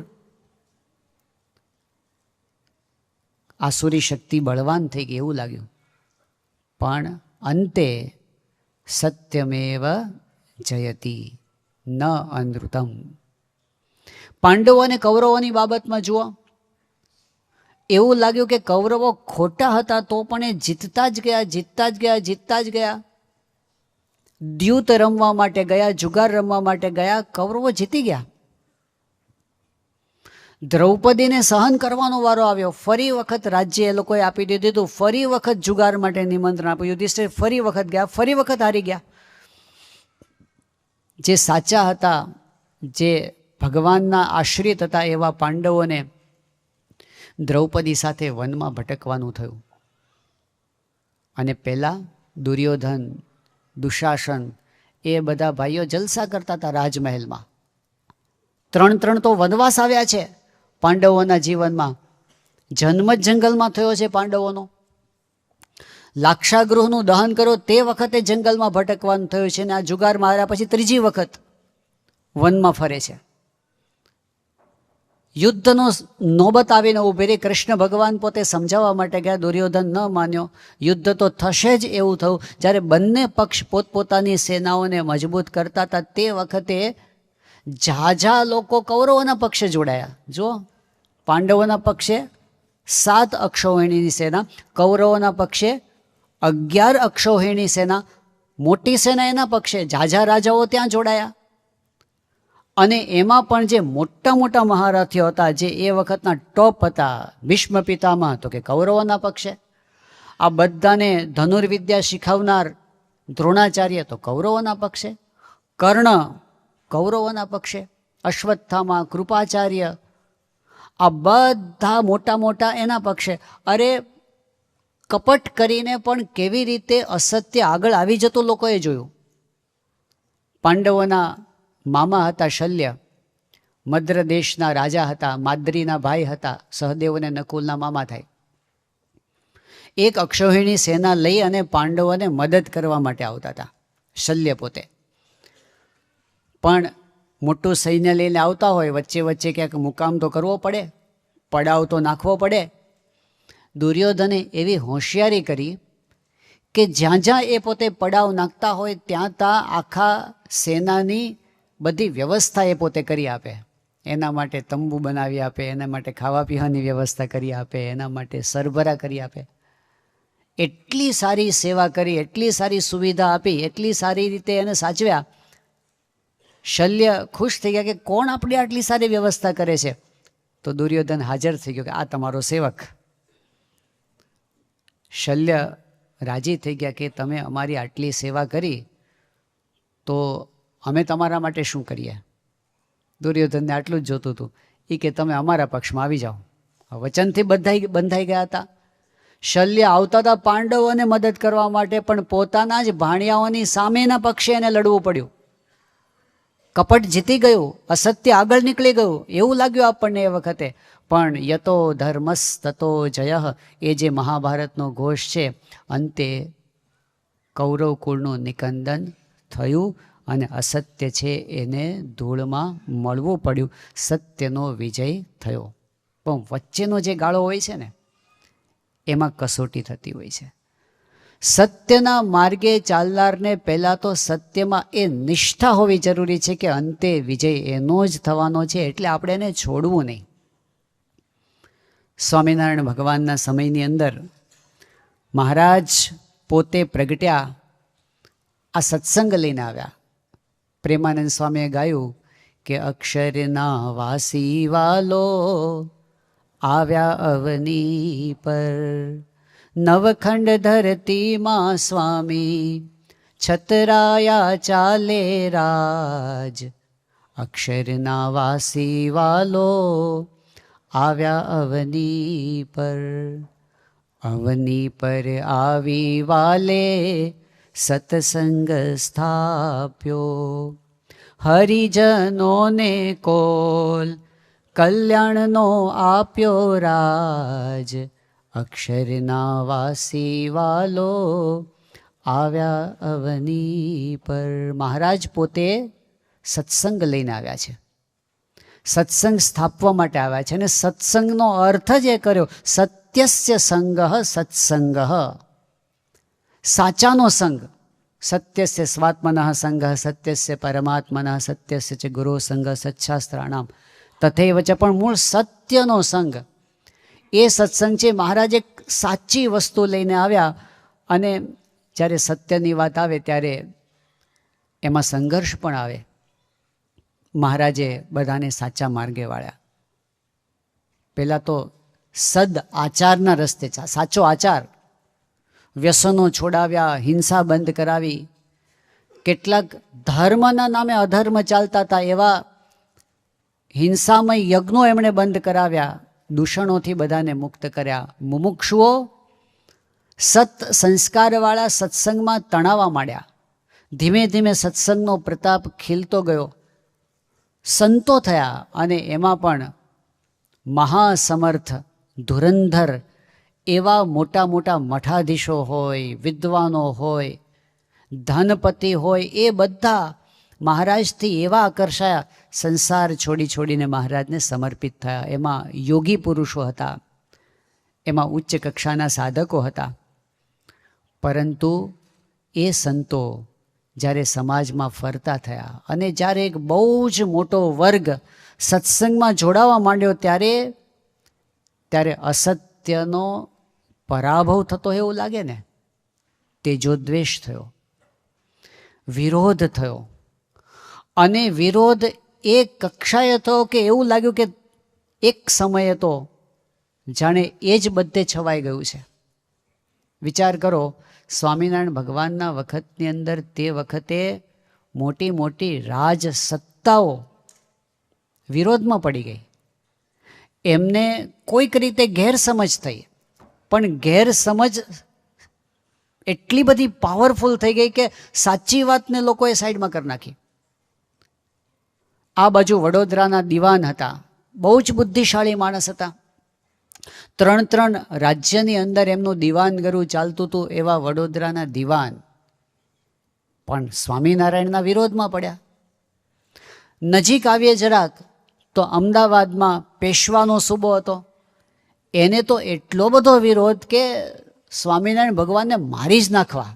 આસુરી શક્તિ બળવાન થઈ ગઈ એવું લાગ્યું. પણ અંતે સત્યમેવ જયતી ન અનૃતમ. પાંડવો અને કૌરવોની બાબતમાં જુઓ, એવું લાગ્યું કે કૌરવો ખોટા હતા તો પણ એ જીતતા જ ગયા, જીતતા જ ગયા, જીતતા જ ગયા. દ્યુત રમવા માટે ગયા, જુગાર રમવા માટે ગયા, કૌરવો જીતી ગયા. દ્રૌપદીને સહન કરવાનો વારો આવ્યો. ફરી વખત રાજ્ય એ લોકોએ આપી દીધું. ફરી વખત જુગાર માટે નિમંત્રણ આપ્યું. યુધિષ્ઠિર ફરી વખત ગયા, ફરી વખત હારી ગયા. જે સાચા હતા, જે ભગવાનના આશ્રિત હતા, એવા પાંડવોને દ્રૌપદી સાથે વનમાં ભટકવાનું થયું. અને પહેલાં દુર્યોધન, દુશાસન એ બધા ભાઈઓ જલસા કરતા હતા રાજમહેલમાં. 3 તો વનવાસ આવ્યા છે પાંડવોના જીવનમાં. જન્મ જ જંગલમાં થયો છે પાંડવોનો. લાક્ષાગૃહનું દહન કરો તે વખતે જંગલમાં ભટકવાનું થયું છે, ને આ જુગાર માર્યા પછી 3જી વખત વનમાં ફરે છે. યુદ્ધનો નોબત આવીને ઊભી રહી. કૃષ્ણ ભગવાન પોતે સમજાવવા માટે ગયા, દુર્યોધન ન માન્યો. યુદ્ધ તો થશે જ એવું થયું. જ્યારે બંને પક્ષ પોતપોતાની સેનાઓને મજબૂત કરતા હતા તે વખતે ઝાઝા લોકો કૌરવોના પક્ષે જોડાયા. જો પાંડવોના પક્ષે 7 અક્ષૌહિણીની સેના, કૌરવોના પક્ષે 11 અક્ષૌહિણી સેના. મોટી સેના એના પક્ષે, ઝાઝા રાજાઓ ત્યાં જોડાયા. અને એમાં પણ જે મોટા મોટા મહારથીઓ હતા, જે એ વખતના ટોપ હતા, ભીષ્મ પિતામહ તો કે કૌરવોના પક્ષે. આ બધાને ધનુર્વિદ્યા શીખવનાર દ્રોણાચાર્ય તો કૌરવોના પક્ષે. કર્ણ કૌરવોના પક્ષે. અશ્વત્થામા, કૃપાચાર્ય, આ બધા મોટા મોટા એના પક્ષે. અરે કપટ કરીને પણ કેવી રીતે અસત્ય આગળ આવી જતું લોકોએ જોયું. પાંડવોના મામા હતા શલ્ય, મદ્ર દેશના રાજા હતા, માદ્રીના ભાઈ હતા, સહદેવ અને નકુલના મામા થાય. એક અક્ષૌહિણી સેના લઈ અને પાંડવોને મદદ કરવા માટે આવતા હતા શલ્ય પોતે. પણ મોટું સૈન્ય લઈને આવતા હોય, વચ્ચે વચ્ચે ક્યાંક મુકામ તો કરવો પડે, પડાવ તો નાખવો પડે. દુર્યોધને એવી હોશિયારી કરી કે જ્યાં જ્યાં એ પોતે પડાવ નાખતા હોય ત્યાં ત્યાં આખા સેનાની બધી વ્યવસ્થા એ પોતે કરી આપે. એના માટે તંબુ બનાવી આપે, એના માટે ખાવા પીવાની વ્યવસ્થા કરી આપે, એના માટે સરભરા કરી આપે. એટલી સારી સેવા કરી, એટલી સારી સુવિધા આપી, એટલી સારી રીતે એને સાચવ્યા. શલ્ય ખુશ થઈ ગયા કે કોણ આપણી આટલી સારી વ્યવસ્થા કરે છે. તો દુર્યોધન હાજર થઈ ગયો કે આ તમારો સેવક. શલ્ય રાજી થઈ ગયા કે તમે અમારી આટલી સેવા કરી તો અમે તમારા માટે શું કરીએ. દુર્યોધનને આટલું જ જોતું હતું, એ કે તમે અમારા પક્ષમાં આવી જાઓ. વચનથી બંધાઈ ગયા હતા. શલ્ય આવતા હતા પાંડવોને મદદ કરવા માટે, પણ પોતાના જ ભાણિયાઓની સામેના પક્ષે એને લડવું પડ્યું. કપટ જીતી ગયું, અસત્ય આગળ નીકળી ગયું એવું લાગ્યું આપણને એ વખતે. પણ યતો ધર્મસ તતો જય, એ જે મહાભારતનો ઘોષ છે, અંતે કૌરવ કુળનું નિકંદન થયું અને અસત્ય છે એને ધૂળમાં મળવું પડ્યું. સત્યનો વિજય થયો. પણ વચ્ચેનો જે ગાળો હોય છે ને એમાં કસોટી થતી હોય છે. સત્યના માર્ગે ચાલનારને પહેલાં તો સત્યમાં એ નિષ્ઠા હોવી જરૂરી છે કે અંતે વિજય એનો જ થવાનો છે, એટલે આપણે એને છોડવું નહીં. સ્વામિનારાયણ ભગવાનના સમયની અંદર મહારાજ પોતે પ્રગટ્યા, આ સત્સંગ લઈને આવ્યા. પ્રેમાનંદ સ્વામીએ ગાયું કે અક્ષરના વાસી વાલો આવ્યા અવની પર, નવખંડ ધરતીમાં સ્વામી છતરાયા ચાલે રાજ. અક્ષરના વાસી વાલો આવ્યા અવની પર, અવની પર આવી વાલે સત્સંગ સ્થાપ્યો. હરિજનોને કોલ કલ્યાણનો આપ્યો રાજ. અક્ષરના વાસી વાલો આવ્યા અવની પર. મહારાજ પોતે સત્સંગ લઈને આવ્યા છે, સત્સંગ સ્થાપવા માટે આવ્યા છે. અને સત્સંગનો અર્થ જ એ કર્યો, સત્યસ્ય સંગ સત્સંગ, સાચાનો સંગ. સત્યસ્ય સ્વાત્મનઃ સંગ, સત્યસ્ય પરમાત્મનઃ, સત્યસ્ય ચ ગુરુ સંગ, સચ્છાસ્ત્રાણામ તથૈવ ચ. પણ મૂળ સત્યનો સંગ, એ સત્સંગ છે. મહારાજ એક સાચી વસ્તુ લઈને આવ્યા. અને જ્યારે સત્યની વાત આવે ત્યારે એમાં સંઘર્ષ પણ આવે. મહારાજે બધાને સાચા માર્ગે વાળ્યા. પહેલાં તો સદ આચારના રસ્તે, સાચો આચાર, વ્યસનો છોડાવ્યા, હિંસા બંધ કરાવી. કેટલાક ધર્મના નામે અધર્મ ચાલતા હતા એવા હિંસામય યજ્ઞો એમણે બંધ કરાવ્યા. દૂષણોથી બધાને મુક્ત કર્યા. મુમુક્ષુઓ સત સંસ્કારવાળા સત્સંગમાં તણાવા માંડ્યા. ધીમે ધીમે સત્સંગનો પ્રતાપ ખીલતો ગયો. સંતો થયા અને એમાં પણ મહાસમર્થ ધુરંધર એવા મોટા મોટા મઠાધીશો હોય, વિદ્વાનો હોય, ધનપતિ હોય, એ બધા મહારાજથી એવા આકર્ષાયા, સંસાર છોડીને મહારાજને સમર્પિત થયા. એમાં યોગી પુરુષો હતા, એમાં ઉચ્ચ કક્ષાના સાધકો હતા. પરંતુ એ સંતો જ્યારે સમાજમાં ફરતા થયા અને જ્યારે એક બહુ જ મોટો વર્ગ સત્સંગમાં જોડાવા માંડ્યો ત્યારે અસત્યનો પરાભવ થતો એવું લાગે ને. તેજોદ્વેષ થયો, વિરોધ થયો. અને વિરોધ એ કક્ષાએ થયો કે એવું લાગ્યું કે એક સમયે તો જાણે એ જ બધે છવાઈ ગયું છે. વિચાર કરો, સ્વામિનારાયણ ભગવાનના વખતની અંદર તે વખતે મોટી મોટી રાજ સત્તાઓ વિરોધમાં પડી ગઈ. એમને કોઈક રીતે ગેરસમજ થઈ, પણ ગેરસમજ એટલી બધી પાવરફુલ થઈ ગઈ કે સાચી વાતને લોકોએ સાઈડમાં કરી નાખી. આ બાજુ વડોદરાના દિવાન હતા, બહુ જ બુદ્ધિશાળી માણસ હતા. 3 રાજ્યની અંદર એમનું દિવાનગરું ચાલતું હતું. એવા વડોદરાના દિવાન પણ સ્વામિનારાયણના વિરોધમાં પડ્યા. નજીક આવીએ જરાક તો અમદાવાદમાં પેશવાનો સૂબો હતો. એને તો એટલો બધો વિરોધ કે સ્વામિનારાયણ ભગવાનને મારી જ નાખવા.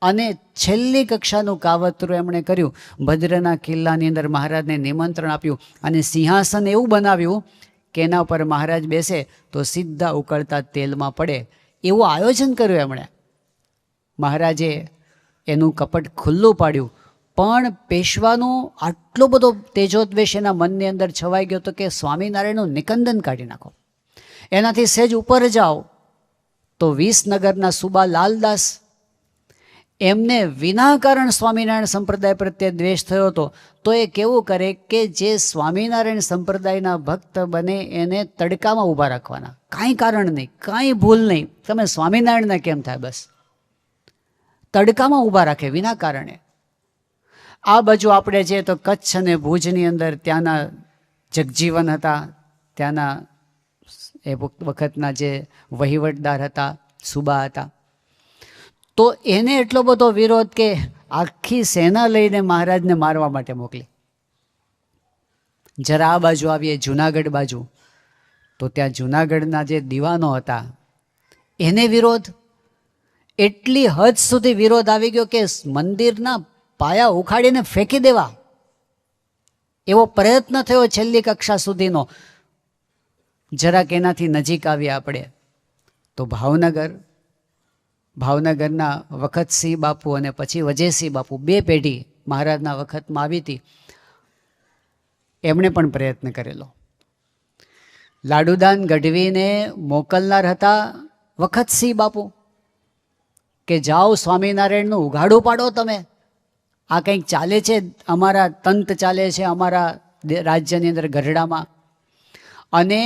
અને છેલ્લી કક્ષાનું કાવતરું એમણે કર્યું. ભદ્રના કિલ્લાની અંદર મહારાજને નિમંત્રણ આપ્યું અને સિંહાસન એવું બનાવ્યું કે એના ઉપર મહારાજ બેસે તો સીધા ઉકળતા તેલમાં પડે એવું આયોજન કર્યું એમણે. મહારાજે એનું કપટ ખુલ્લું પાડ્યું. પણ પેશવાનું આટલો બધો તેજોદ્વેષ એના મનની અંદર છવાઈ ગયો હતો કે સ્વામિનારાયણનું નિકંદન કાઢી નાખો. એનાથી સહેજ ઉપર જાઓ તો વિસનગરના સુબા લાલદાસ, એમને વિનાકારણ સ્વામિનારાયણ સંપ્રદાય પ્રત્યે દ્વેષ થયો હતો. તો એ કેવું કરે કે જે સ્વામિનારાયણ સંપ્રદાયના ભક્ત બને એને તડકામાં ઊભા રાખવાના, કાંઈ કારણ નહીં, કાંઈ ભૂલ નહીં, તમે સ્વામિનારાયણના કેમ થાય, બસ તડકામાં ઊભા રાખે વિના કારણે. આ બાજુ આપણે જઈએ તો કચ્છ અને ભુજની અંદર ત્યાંના જગજીવન હતા, ત્યાંના એ વખતના જે વહીવટદાર હતા, સુબા હતા. તો એને એટલો બધો વિરોધ કે આખી સેના લઈને મહારાજને મારવા માટે મોકલી. જરા આ બાજુ આવીએ જુનાગઢ બાજુ તો ત્યાં જુનાગઢના જે દિવાનો હતા એને વિરોધ, એટલી હદ સુધી વિરોધ આવી ગયો કે મંદિરના પાયા ઉખાડીને ફેંકી દેવા એવો પ્રયત્ન થયો છેલ્લી કક્ષા સુધીનો. જરાક એનાથી નજીક આવ્યા આપણે તો ભાવનગરના વખતસિંહ બાપુ અને પછી વજયસિંહ બાપુ, 2 પેઢી મહારાજના વખતમાં આવી હતી. એમણે પણ પ્રયત્ન કરેલો. લાડુદાન ગઢવીને મોકલનાર હતા વખતસિંહ બાપુ કે જાઓ સ્વામિનારાયણનું ઉઘાડું પાડો તમે, આ કંઈક ચાલે છે, અમારા તંત ચાલે છે અમારા રાજ્યની અંદર ગઢડામાં. અને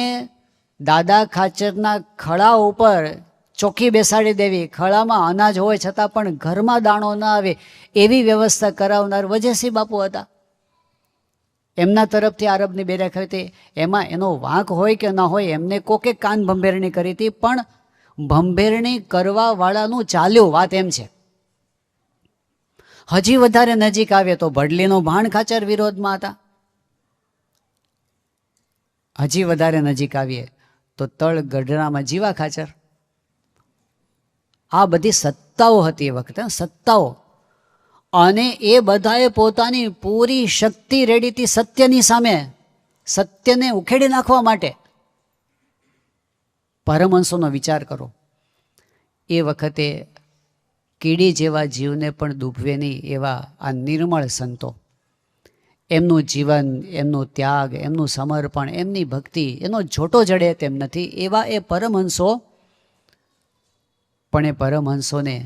દાદા ખાચરના ખળા ઉપર ચોકી બેસાડી દેવી, ખળામાં અનાજ હોય છતાં પણ ઘરમાં દાણો ન આવે એવી વ્યવસ્થા કરાવનાર વજયસિંહ બાપુ હતા. એમના તરફથી આરબની બેઠક હતી. એમાં એનો વાંક હોય કે ન હોય, એમને કોકે કાન ભંભેરણી કરી હતી, પણ ભંભેરણી કરવાવાળાનું ચાલ્યું, વાત એમ છે. હજી વધારે નજીક આવે તો ભડલીનો ભાણ ખાચર વિરોધમાં હતા. હજી વધારે નજીક આવીએ તો તળ ગઢડામાં જીવા ખાચર. આ બધી સત્તાઓ હતી એ વખતે, સત્તાઓ. અને એ બધાએ પોતાની પૂરી શક્તિ રેડી હતી સત્યની સામે, સત્યને ઉખેડી નાખવા માટે. પરમહંસોનો વિચાર કરો, એ વખતે કીડી જેવા જીવને પણ ડૂબવે નહીં એવા આ નિર્મળ સંતો, એમનું જીવન, એમનું ત્યાગ, એમનું સમર્પણ, એમની ભક્તિ, એનો જોટો જડે તેમ નથી એવા એ પરમહંસો. પણ એ પરમહંસોને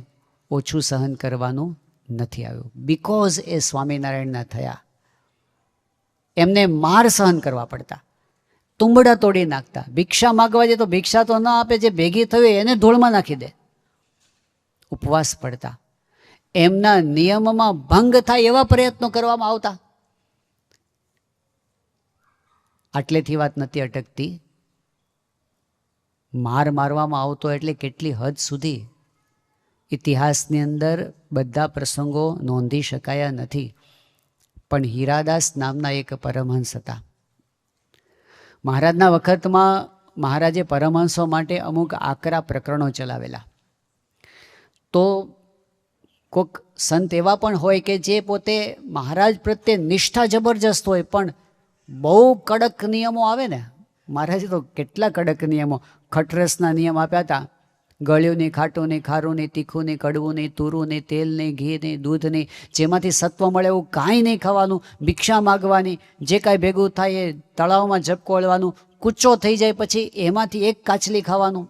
ઓછું સહન કરવાનું નથી આવ્યું, બિકોઝ એ સ્વામિનારાયણના થયા. એમને માર સહન કરવા પડતા, તુંબડા તોડી નાખતા, ભિક્ષા માગવા જાય તો ભિક્ષા તો ન આપે, જે ભેગી થયું એને ધૂળમાં નાખી દે. ઉપવાસ પડતા, એમના નિયમમાં ભંગ થાય એવા પ્રયત્નો કરવામાં આવતા. આટલેથી વાત નથી અટકતી. મારવામાં આવતો એટલે કેટલી હદ સુધી ઇતિહાસની અંદર બધા પ્રસંગો નોંધી શકાયા નથી. પણ હીરાદાસ નામના એક પરમહંસ હતા. મહારાજના વખતમાં મહારાજે પરમહંસો માટે અમુક આકરા પ્રકરણો ચલાવેલા. તો કોઈક સંત એવા પણ હોય કે જે પોતે મહારાજ પ્રત્યે નિષ્ઠા જબરજસ્ત હોય, પણ બહુ કડક નિયમો આવે ને. મહારાજે તો કેટલા કડક નિયમો, ખટરસના નિયમ આપ્યા હતા. ગળ્યું નહીં, ખાટું નહીં, ખારું નહીં, તીખું નહીં, કડવું નહીં, તુરું નહીં, તેલ નહીં, ઘી નહીં, દૂધ નહીં, જેમાંથી સત્વ મળે એવું કાંઈ નહીં ખાવાનું, ભિક્ષા માગવાની, જે કાંઈ ભેગું થાય એ તળાવમાં ઝબકોળવાનું, કૂચો થઈ જાય પછી એમાંથી એક કાચલી ખાવાનું.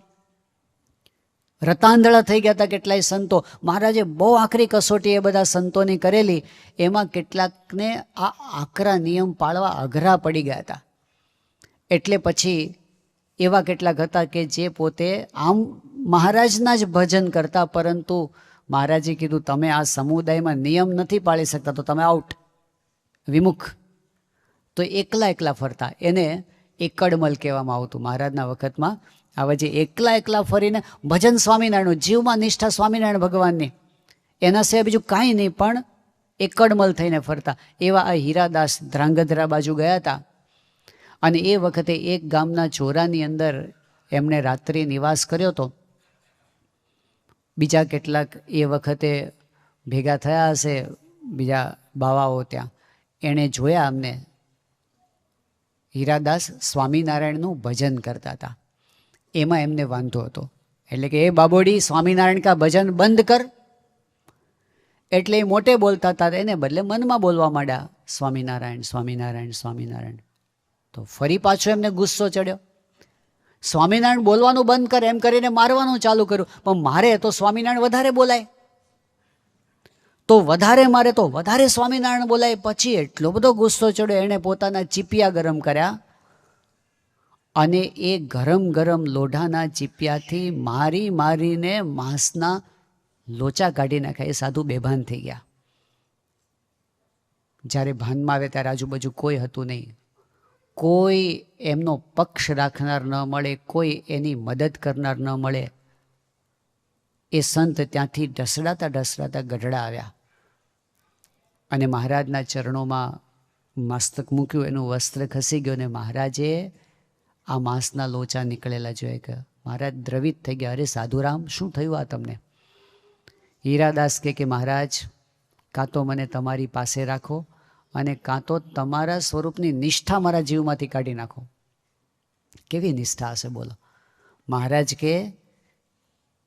રતાંધળા થઈ ગયા હતા કેટલાય સંતો. મહારાજે બહુ આકરી કસોટી એ બધા સંતોની કરેલી. એમાં કેટલાકને આ આકરા નિયમ પાળવા અઘરા પડી ગયા હતા. એટલે પછી એવા કેટલાક હતા કે જે પોતે આમ મહારાજના જ ભજન કરતા, પરંતુ મહારાજે કીધું તમે આ સમુદાયમાં નિયમ નથી પાળી શકતા તો તમે આઉટ, વિમુખ. તો એકલા એકલા ફરતા, એને એકડમલ કહેવામાં આવતું. મહારાજના વખતમાં આવા જે એકલા એકલા ફરીને ભજન સ્વામિનારાયણનું, જીવમાં નિષ્ઠા સ્વામિનારાયણ ભગવાનની, એના સિવાય બીજું કાંઈ નહીં, પણ એકડમલ થઈને ફરતા. એવા આ હીરાદાસ ધ્રાંગધ્રા બાજુ ગયા હતા અને એ વખતે એક ગામના ચોરાની અંદર એમણે રાત્રિ નિવાસ કર્યો હતો. બીજા કેટલાક એ વખતે ભેગા થયા હશે, બીજા બાવાઓ ત્યાં, એણે જોયા અમને. હીરાદાસ સ્વામિનારાયણનું ભજન કરતા હતા, એમાં એમને વાંધો હતો. એટલે કે એ બાબોડી સ્વામિનારાયણ કા ભજન બંધ કર, એટલે એ મોટે બોલતા હતા, એને બદલે મનમાં બોલવા માંડ્યા સ્વામિનારાયણ સ્વામિનારાયણ સ્વામિનારાયણ. તો ફરી પાછો એમને ગુસ્સો ચડ્યો, સ્વામિનારાયણ બોલવાનું બંધ કર એમ કરીને મારવાનું ચાલુ કર્યું. પણ મારે તો સ્વામિનારાયણ વધારે બોલાય, તો વધારે મારે તો વધારે સ્વામિનારાયણ બોલાય. પછી એટલો બધો ગુસ્સો ચડ્યો, એણે પોતાના ચીપિયા ગરમ કર્યા અને એ ગરમ ગરમ લોઢાના ચીપિયાથી મારી મારીને માંસના લોચા કાઢી નાખ્યા. એ સાધુ બેભાન થઈ ગયા. જ્યારે ભાનમાં આવે ત્યારે આજુબાજુ કોઈ હતું નહીં, કોઈ એમનો પક્ષ રાખનાર ન મળે, કોઈ એની મદદ કરનાર ન મળે. એ સંત ત્યાંથી ઢસડાતા ઢસડાતા ગઢડા આવ્યા અને મહારાજના ચરણોમાં મસ્તક મૂક્યું, એનું વસ્ત્ર ખસી ગયું અને મહારાજે આ માંસના લોચા નીકળેલા જોયા કે મહારાજ દ્રવિત થઈ ગયા. અરે સાધુરામ, શું થયું આ તમને? હીરાદાસ કે મહારાજ, કાં તો મને તમારી પાસે રાખો અને કાં તો તમારા સ્વરૂપની નિષ્ઠા મારા જીવમાંથી કાઢી નાખો. કેવી નિષ્ઠા હશે બોલો? મહારાજ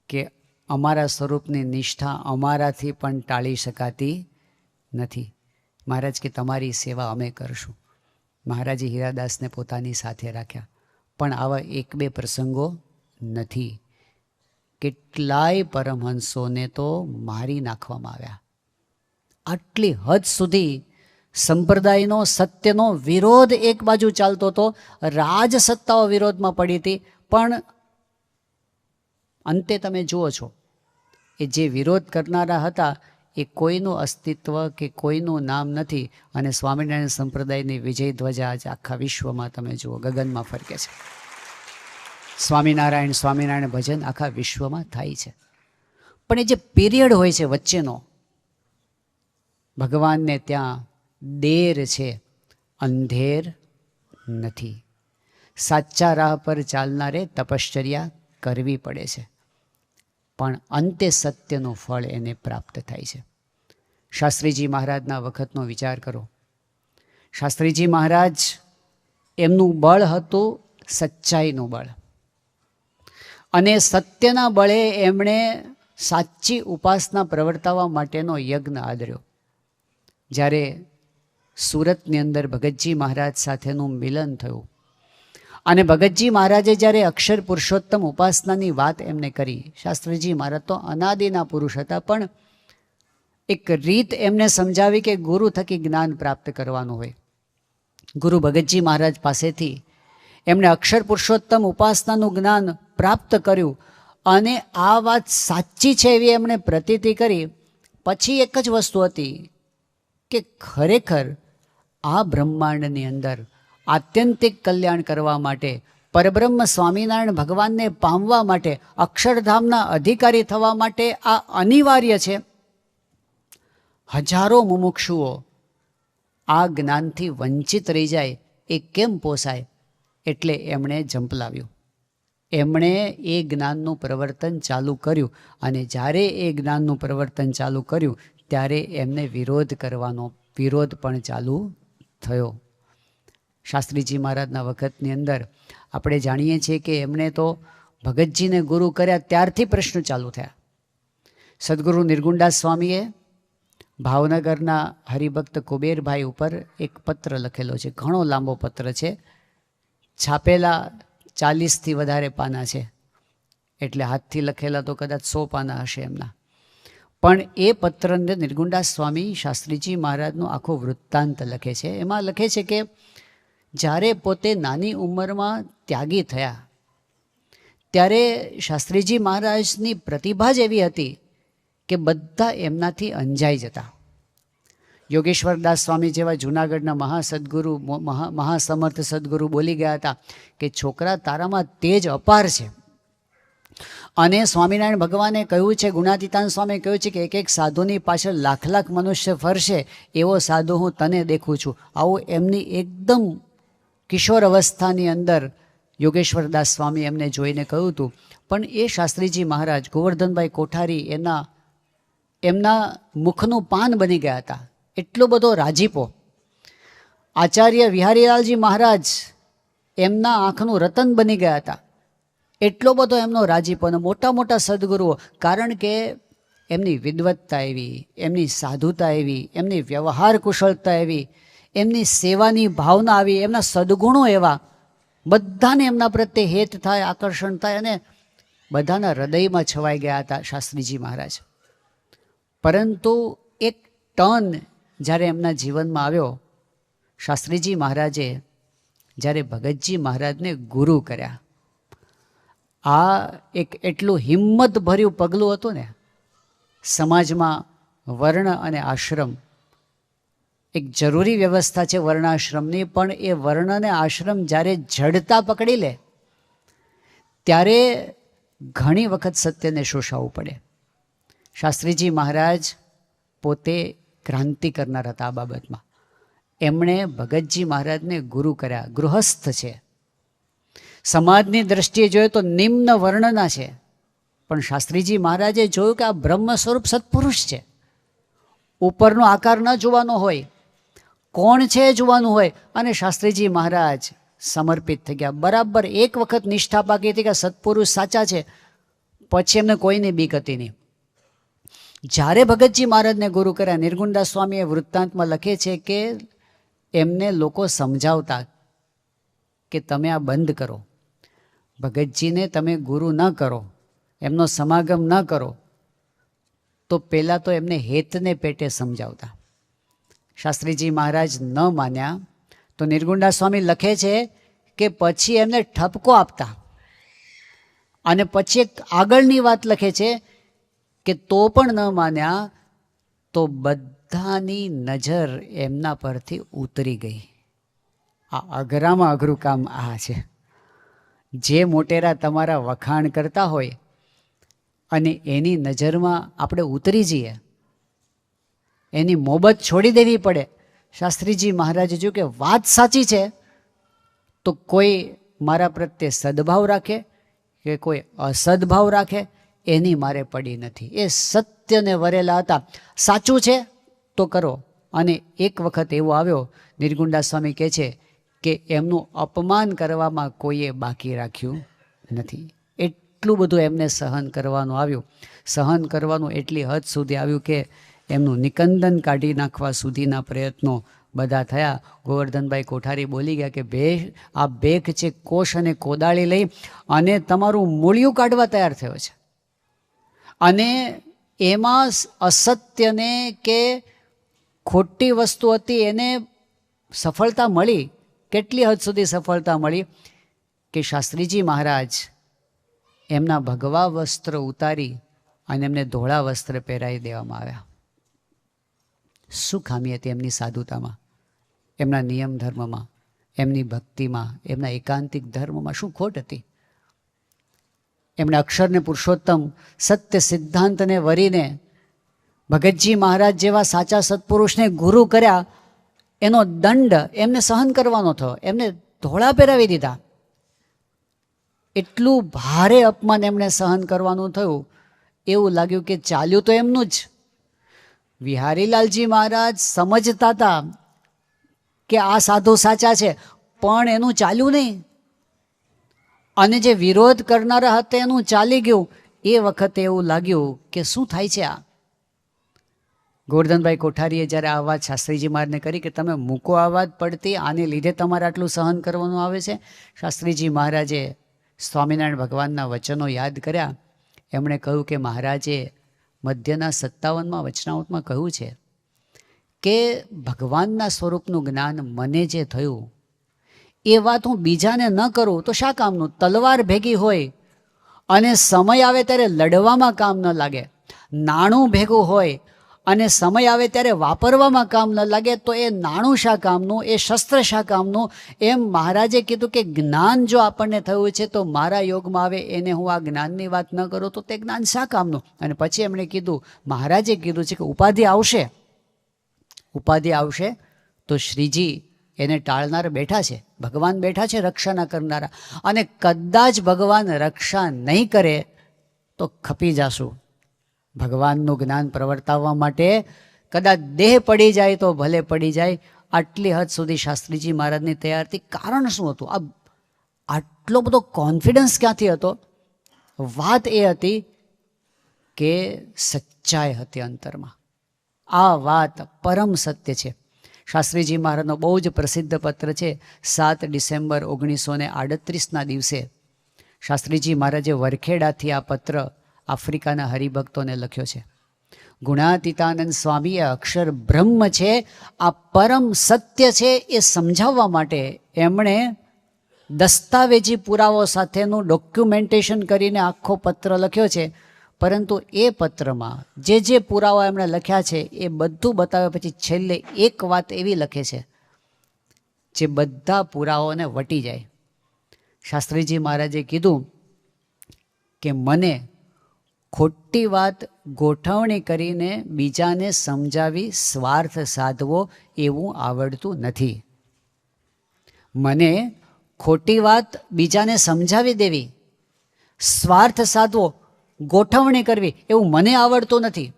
કે અમારા સ્વરૂપની નિષ્ઠા અમારાથી પણ ટાળી શકાતી નથી. મહારાજ કે તમારી સેવા અમે કરશું. મહારાજે હીરાદાસને પોતાની સાથે રાખ્યા. પણ આવા એક બે પ્રસંગો નથી, કેટલાય પરમહંસોને તો મારી નાખવામાં આવ્યા. આટલી હદ સુધી સંપ્રદાયનો સત્યનો વિરોધ એક બાજુ ચાલતો હતો, રાજસત્તાઓ વિરોધમાં પડી હતી. પણ અંતે તમે જુઓ છો, એ જે વિરોધ કરનારા હતા એ કોઈનું અસ્તિત્વ કે કોઈનું નામ નથી. અને સ્વામિનારાયણ સંપ્રદાયની વિજય ધ્વજા આજે આખા વિશ્વમાં તમે જુઓ ગગનમાં ફરકે છે. સ્વામિનારાયણ સ્વામિનારાયણ ભજન આખા વિશ્વમાં થાય છે. પણ એ જે પીરિયડ હોય છે વચ્ચેનો, ભગવાનને ત્યાં દેર છે, અંધેર નથી. સાચા રાહ પર ચાલનારે તપશ્ચર્યા કરવી પડે છે, પણ અંતે સત્યનું ફળ એને પ્રાપ્ત થાય છે. શાસ્ત્રીજી મહારાજના વખતનો વિચાર કરો. શાસ્ત્રીજી મહારાજ, એમનું બળ હતું સચ્ચાઈનું બળ, અને સત્યના બળે એમણે સાચી ઉપાસના પ્રવર્તાવવા માટેનો યજ્ઞ આદર્યો. જ્યારે સુરતની અંદર ભગતજી મહારાજ સાથેનું મિલન થયું અને ભગતજી મહારાજે જ્યારે અક્ષર પુરુષોત્તમ ઉપાસનાની વાત એમને કરી, શાસ્ત્રીજી મહારાજ તો અનાદિના પુરુષ હતા, પણ એક રીત એમને સમજાવી કે ગુરુ થકી જ્ઞાન પ્રાપ્ત કરવાનું હોય. ગુરુ ભગતજી મહારાજ પાસેથી એમણે અક્ષર પુરુષોત્તમ ઉપાસનાનું જ્ઞાન પ્રાપ્ત કર્યું અને આ વાત સાચી છે એવી એમણે પ્રતીતિ કરી. પછી એક જ વસ્તુ હતી કે ખરેખર આ બ્રહ્માંડની અંદર આત્યંતિક કલ્યાણ કરવા માટે, પરબ્રહ્મ સ્વામિનારાયણ ભગવાનને પામવા માટે, અક્ષરધામના અધિકારી થવા માટે આ અનિવાર્ય છે. હજારો મુમુક્ષુઓ આ જ્ઞાનથી વંચિત રહી જાય એ કેમ પોસાય? એટલે એમણે ઝંપલાવ્યું, એમણે એ જ્ઞાનનું પ્રવર્તન ચાલુ કર્યું. અને જ્યારે એ જ્ઞાનનું પ્રવર્તન ચાલુ કર્યું ત્યારે એમને વિરોધ પણ ચાલુ થયો. શાસ્ત્રીજી મહારાજના વખતની અંદર આપણે જાણીએ છીએ કે એમણે તો ભગતજીને ગુરુ કર્યા ત્યારથી પ્રશ્ન ચાલુ થયા. સદગુરુ નિર્ગુણદાસ સ્વામીએ ભાવનગરના હરિભક્ત કુબેરભાઈ ઉપર એક પત્ર લખેલો છે. ઘણો લાંબો પત્ર છે, છાપેલા 40થી વધારે પાના છે, એટલે હાથથી લખેલા તો કદાચ 100 પાના હશે એમના. પણ એ પત્રને નિર્ગુણદાસ સ્વામી શાસ્ત્રીજી મહારાજનો આખો વૃત્તાંત લખે છે. એમાં લખે છે કે જ્યારે પોતે નાની ઉંમરમાં ત્યાગી થયા ત્યારે શાસ્ત્રીજી મહારાજની પ્રતિભા જ એવી હતી કે બધા એમનાથી અંજાઈ જતા. યોગેશ્વરદાસ સ્વામી જેવા જૂનાગઢના મહાસદગુરુ મહાસમર્થ સદગુરુ બોલી ગયા હતા કે છોકરા તારામાં તેજ અપાર છે. અને સ્વામિનારાયણ ભગવાને કહ્યું છે, ગુણાતીતાન સ્વામીએ કહ્યું છે કે એક એક સાધુની પાછળ લાખ લાખ મનુષ્ય ફરશે એવો સાધુ હું તને દેખું છું. આવું એમની એકદમ કિશોર અવસ્થાની અંદર યોગેશ્વરદાસ સ્વામી એમને જોઈને કહ્યું હતું. પણ એ શાસ્ત્રીજી મહારાજ ગોવર્ધનભાઈ કોઠારી એમના મુખનું પાન બની ગયા હતા. એટલો બધો રાજીપો. આચાર્ય વિહારીલાલજી મહારાજ એમના આંખનું રતન બની ગયા હતા. એટલો બધો એમનો રાજીપો. અને મોટા મોટા સદગુરુઓ, કારણ કે એમની વિદ્વત્તા એવી, એમની સાધુતા એવી, એમની વ્યવહાર કુશળતા એવી, એમની સેવાની ભાવના આવી, એમના સદગુણો એવા, બધાને એમના પ્રત્યે હેત થાય, આકર્ષણ થાય અને બધાના હૃદયમાં છવાઈ ગયા હતા શાસ્ત્રીજી મહારાજ. પરંતુ એક ટર્ન જ્યારે એમના જીવનમાં આવ્યો, શાસ્ત્રીજી મહારાજે જ્યારે ભગતજી મહારાજને ગુરુ કર્યા, આ એક એટલું હિંમતભર્યું પગલું હતું ને. સમાજમાં વર્ણ અને આશ્રમ એક જરૂરી વ્યવસ્થા છે વર્ણાશ્રમની, પણ એ વર્ણ અને આશ્રમ જ્યારે જડતા પકડી લે ત્યારે ઘણી વખત સત્યને શોષાવવું પડે. શાસ્ત્રીજી મહારાજ પોતે ક્રાંતિ કરનાર હતા આ બાબતમાં. એમણે ભગતજી મહારાજને ગુરુ કર્યા. ગૃહસ્થ છે, સમાજની દ્રષ્ટિએ જોઈએ તો નિમ્ન વર્ણના છે, પણ શાસ્ત્રીજી મહારાજે જોયું કે આ બ્રહ્મ સ્વરૂપ સત્પુરુષ છે. ઉપરનો આકાર ન જોવાનો હોય, કોણ છે એ જોવાનું હોય. અને શાસ્ત્રીજી મહારાજ સમર્પિત થઈ ગયા. બરાબર એક વખત નિષ્ઠા પાકી હતી કે સત્પુરુષ સાચા છે, પછી એમને કોઈની બીક હતી નહીં. જ્યારે ભગતજી મહારાજને ગુરુ કર્યા, નિર્ગુણદાસ સ્વામીએ વૃત્તાંતમાં લખે છે કે એમને લોકો સમજાવતા કે તમે આ બંધ કરો, ભગતજીને તમે ગુરુ ન કરો, એમનો સમાગમ ન કરો, તો પહેલાં તો એમને હેતને પેટે સમજાવતા. શાસ્ત્રીજી મહારાજ ન માન્યા તો નિર્ગુણદાસ સ્વામી લખે છે કે પછી એમને ઠપકો આપતા. અને પછી એક આગળની વાત લખે છે કે તો પણ ન માન્યા તો બધાની નજર એમના પરથી ઉતરી ગઈ. આ અઘરામાં અઘરું કામ આ છે. જે મોટેરા તમારા વખાણ કરતા હોય અને એની નજરમાં આપણે ઉતરી જઈએ, એની મોહબત છોડી દેવી પડે. શાસ્ત્રીજી મહારાજે જોયું કે વાત સાચી છે, તો કોઈ મારા પ્રત્યે સદભાવ રાખે કે કોઈ અસદભાવ રાખે એની મારે પડી નથી. એ સત્યને વરેલા હતા. સાચું છે તો કરો. અને એક વખત એવો આવ્યો, નિર્ગુણદાસ સ્વામી કહે છે કે એમનું અપમાન કરવામાં કોઈએ બાકી રાખ્યું નથી. એટલું બધું એમને સહન કરવાનું આવ્યું. સહન કરવાનું એટલી હદ સુધી આવ્યું કે એમનું નિકંદન કાઢી નાખવા સુધીના પ્રયત્નો બધા થયા. ગોવર્ધનભાઈ કોઠારી બોલી ગયા કે આ બેક છે, કોષ અને કોદાળી લઈ અને તમારું મૂળિયું કાઢવા તૈયાર થયો છે. અને એમાં અસત્યને કે ખોટી વસ્તુ હતી એને સફળતા મળી. કેટલી હદ સુધી સફળતા મળી કે શાસ્ત્રીજી મહારાજ એમના ભગવા વસ્ત્ર ઉતારી અને એમને ધોળા વસ્ત્ર પહેરાવી દેવામાં આવ્યા. શું ખામી હતી એમની સાધુતામાં, એમના નિયમ ધર્મમાં, એમની ભક્તિમાં, એમના એકાંતિક ધર્મમાં શું ખોટ હતી? એમણે અક્ષરને પુરુષોત્તમ સત્ય સિદ્ધાંતને વરીને ભગતજી મહારાજ જેવા સાચા સત્પુરુષને ગુરુ કર્યા. એનો દંડ એમને સહન કરવાનો થયો. એમને ધોળા પહેરાવી દીધા. એટલું ભારે અપમાન એમણે સહન કરવાનું થયું. એવું લાગ્યું કે ચાલ્યું તો એમનું જ. વિહારીલાલજી મહારાજ સમજતા હતા કે આ સાધુ સાચા છે, પણ એનું ચાલ્યું નહીં. અને જે વિરોધ કરનારા હતા એનું ચાલી ગયું. એ વખતે એવું લાગ્યું કે શું થાય છે આ. ગોવર્ધનભાઈ કોઠારીએ જ્યારે આ વાત શાસ્ત્રીજી મહારાજને કરી કે તમે મૂકો આ વાત પડતી, આને લીધે તમારે આટલું સહન કરવાનું આવે છે. શાસ્ત્રીજી મહારાજે સ્વામિનારાયણ ભગવાનના વચનો યાદ કર્યા. એમણે કહ્યું કે મહારાજે મધ્યના 57માં વચનામૃતમાં કહ્યું છે કે ભગવાનના સ્વરૂપનું જ્ઞાન મને જે થયું એ વાત હું બીજાને ન કરું તો શા કામનું? તલવાર ભેગી હોય અને સમય આવે ત્યારે લડવામાં કામ ન લાગે. નાણું ભેગું હોય અને સમય આવે ત્યારે વાપરવામાં કામ ન લાગે તો એ નાણું શા કામનું, એ શસ્ત્ર શા કામનું? એમ મહારાજે કીધું કે જ્ઞાન જો આપણને થયું છે તો મારા યોગમાં આવે એને હું આ જ્ઞાનની વાત ન કરું તો તે જ્ઞાન શા કામનું? અને પછી એમણે કીધું, મહારાજે કીધું છે કે ઉપાધિ આવશે, ઉપાધિ આવશે તો શ્રીજી એને ટાળનાર બેઠા છે, ભગવાન બેઠા છે રક્ષા કરનારા, અને કદાચ ભગવાન રક્ષા નહીં કરે તો ખપી જાશું. ભગવાનનું જ્ઞાન પ્રવર્તાવવા માટે કદાચ દેહ પડી જાય તો ભલે પડી જાય. આટલી હદ સુધી શાસ્ત્રીજી મહારાજની તૈયારી. કારણ શું હતું? આટલો બધો કોન્ફિડન્સ ક્યાંથી હતો? વાત એ હતી કે સચ્ચાઈ હતી અંતરમાં. આ વાત પરમ સત્ય છે. શાસ્ત્રીજી મહારાજનો બહુ જ પ્રસિદ્ધ પત્ર છે. 7 ડિસેમ્બર 1938ના દિવસે શાસ્ત્રીજી મહારાજે વરખેડાથી આ પત્ર આફ્રિકાના હરિભક્તોને લખ્યો છે. ગુણાતીતાનંદ સ્વામીએ અક્ષર બ્રહ્મ છે, આ પરમ સત્ય છે, એ સમજાવવા માટે એમણે દસ્તાવેજી પુરાવો સાથેનું ડોક્યુમેન્ટેશન કરીને આખો પત્ર લખ્યો છે. પરંતુ એ પત્રમાં જે પુરાવા એમણે લખ્યા છે એ બધું બતાવ્યા પછી છેલ્લે એક વાત એવી લખે છે જે બધા પુરાવાઓને વટી જાય. શાસ્ત્રીજી મહારાજે કીધું કે મને ખોટી વાત ગોઠવણી કરીને બીજાને સમજાવી સ્વાર્થ સાધવો એવું આવડતું નથી. મને ખોટી વાત બીજાને સમજાવી દેવી, સ્વાર્થ સાધવો, ગોઠવણી કરવી એવું મને આવડતું નથી.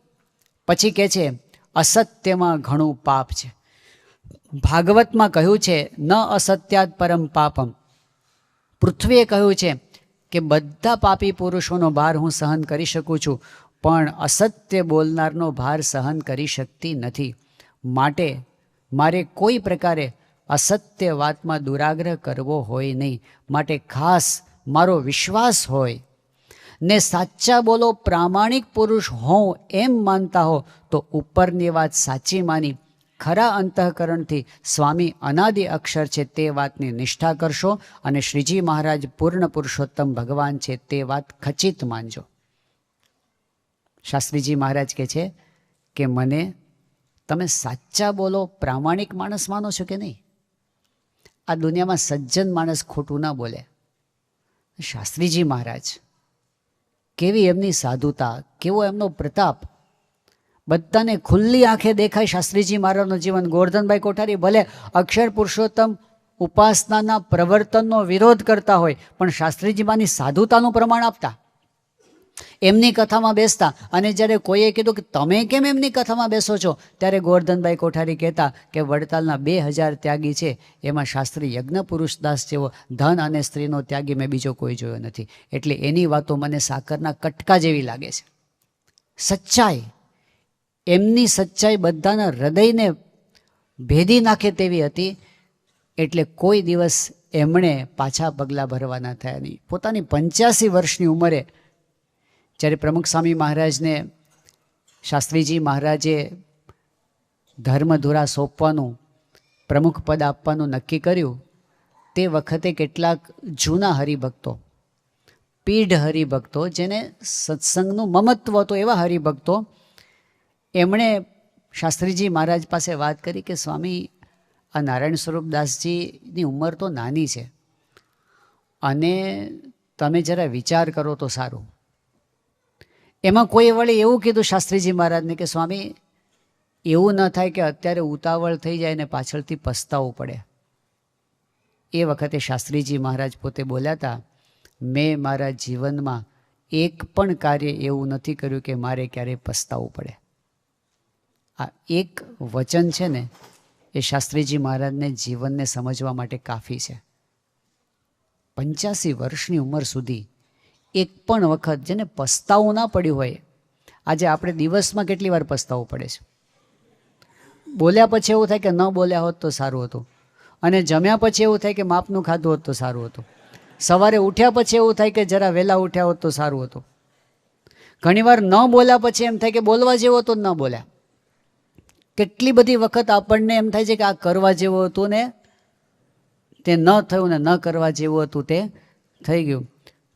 પછી કહે છે અસત્યમાં ઘણું પાપ છે. ભાગવતમાં કહ્યું છે ન અસત્યાદ પરમ પાપમ. પૃથ્વીએ કહ્યું છે કે બધા પાપી પુરુષોનો ભાર હું સહન કરી શકું છું, પણ અસત્ય બોલનારનો ભાર સહન કરી શકતી નથી. માટે મારે કોઈ પ્રકારે અસત્ય વાતમાં દુરાગ્રહ કરવો હોય નહીં. માટે ખાસ મારો વિશ્વાસ હોય ને સાચા બોલો પ્રામાણિક પુરુષ હોઉં એમ માનતા હો તો ઉપરની વાત સાચી માની ખરા અંતઃકરણથી સ્વામી અનાદિ અક્ષર છે તે વાતની નિષ્ઠા કરશો અને શ્રીજી મહારાજ પૂર્ણ પુરુષોત્તમ ભગવાન છે તે વાત ખચિત માનજો. શાસ્ત્રીજી મહારાજ કહે છે કે મને તમે સાચા બોલો પ્રામાણિક માણસ માનો છો કે નહીં? આ દુનિયામાં સજ્જન માણસ ખોટું ના બોલે. શાસ્ત્રીજી મહારાજ કેવી એમની સાધુતા, કેવો એમનો પ્રતાપ, બધાને ખુલ્લી આંખે દેખાય. શાસ્ત્રીજી મહારાજનું જીવન. ગોવર્ધનભાઈ કોઠારી ભલે અક્ષર પુરુષોત્તમ ઉપાસનાના પ્રવર્તનનો વિરોધ કરતા હોય પણ શાસ્ત્રીજીમાંની સાધુતાનું પ્રમાણ આપતા, એમની કથામાં બેસતા. અને જ્યારે કોઈએ કીધું કે તમે કેમ એમની કથામાં બેસો છો, ત્યારે ગોવર્ધનભાઈ કોઠારી કહેતા કે વડતાલના 2000 ત્યાગી છે, એમાં શાસ્ત્રી યજ્ઞ પુરુષદાસ જેવો ધન અને સ્ત્રીનો ત્યાગી મેં બીજો કોઈ જોયો નથી. એટલે એની વાતો મને સાકરના કટકા જેવી લાગે છે. સચ્ચાઈ, એમની સચ્ચાઈ બધાના હૃદયને ભેદી નાખે તેવી હતી. એટલે કોઈ દિવસ એમણે પાછા પગલાં ભરવાના થયા નહીં. પોતાની 85 વર્ષની ઉંમરે જ્યારે પ્રમુખ સ્વામી મહારાજને શાસ્ત્રીજી મહારાજે ધર્મધુરા સોંપવાનું, પ્રમુખ પદ આપવાનું નક્કી કર્યું, તે વખતે કેટલાક જૂના હરિભક્તો, પીઢ હરિભક્તો, જેને સત્સંગનું મમત્વ હતું એવા હરિભક્તો, એમણે શાસ્ત્રીજી મહારાજ પાસે વાત કરી કે સ્વામી આ નારાયણ સ્વરૂપદાસજીની ઉંમર તો નાની છે અને તમે જરા વિચાર કરો તો સારું. એમાં કોઈ વળી એવું કીધું શાસ્ત્રીજી મહારાજને કે સ્વામી એવું ન થાય કે અત્યારે ઉતાવળ થઈ જાય ને પાછળથી પસ્તાવું પડે. એ વખતે શાસ્ત્રીજી મહારાજ પોતે બોલ્યા હતા, મેં મારા જીવનમાં એક પણ કાર્ય એવું નથી કર્યું કે મારે ક્યારેય પસ્તાવું પડે. આ એક વચન છે ને એ શાસ્ત્રીજી મહારાજને જીવનને સમજવા માટે કાફી છે. 85 વર્ષની ઉંમર સુધી એક પણ વખત જેને પસ્તાવું ના પડ્યું હોય. આજે આપણે દિવસમાં કેટલી વાર પસ્તાવું પડે છે. બોલ્યા પછી એવું થાય કે ન બોલ્યા હોત તો સારું હતું, અને જમ્યા પછી એવું થાય કે માપનું ખાધું હોત તો સારું હતું, સવારે ઉઠ્યા પછી એવું થાય કે જરા વહેલા ઉઠ્યા હોત તો સારું હતું. ઘણીવાર ન બોલ્યા પછી એમ થાય કે બોલવા જેવો હતો ન બોલ્યા. કેટલી બધી વખત આપણને એમ થાય છે કે આ કરવા જેવું હતું ને તે ન થયું, ને ન કરવા જેવું હતું તે થઈ ગયું.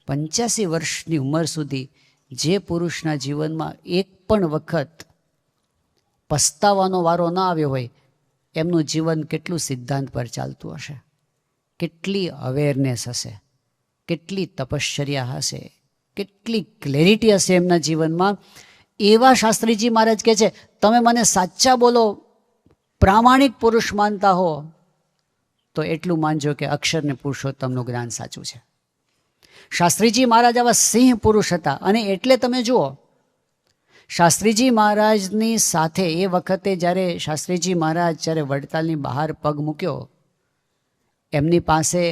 85 વર્ષની ઉંમર સુધી જે પુરુષના જીવનમાં એક પણ વખત પસ્તાવાનો વારો ન આવ્યો હોય, એમનું જીવન કેટલું સિદ્ધાંત પર ચાલતું હશે, કેટલી અવેરનેસ હશે, કેટલી તપશ્ચર્યા હશે, કેટલી ક્લેરિટી હશે એમના જીવનમાં. એવા શાસ્ત્રીજી મહારાજ કહે છે, તમે મને સાચા બોલો, પ્રામાણિક પુરુષ માનતા હો તો એટલું માનજો કે અક્ષર ને પુરુષોત્તમનું જ્ઞાન સાચું છે. શાસ્ત્રીજી મહારાજ આવા સિંહ પુરુષ હતા. અને એટલે તમે જુઓ, શાસ્ત્રીજી મહારાજની સાથે એ વખતે જ્યારે શાસ્ત્રીજી મહારાજ જ્યારે વડતાલની બહાર પગ મૂક્યો, એમની પાસે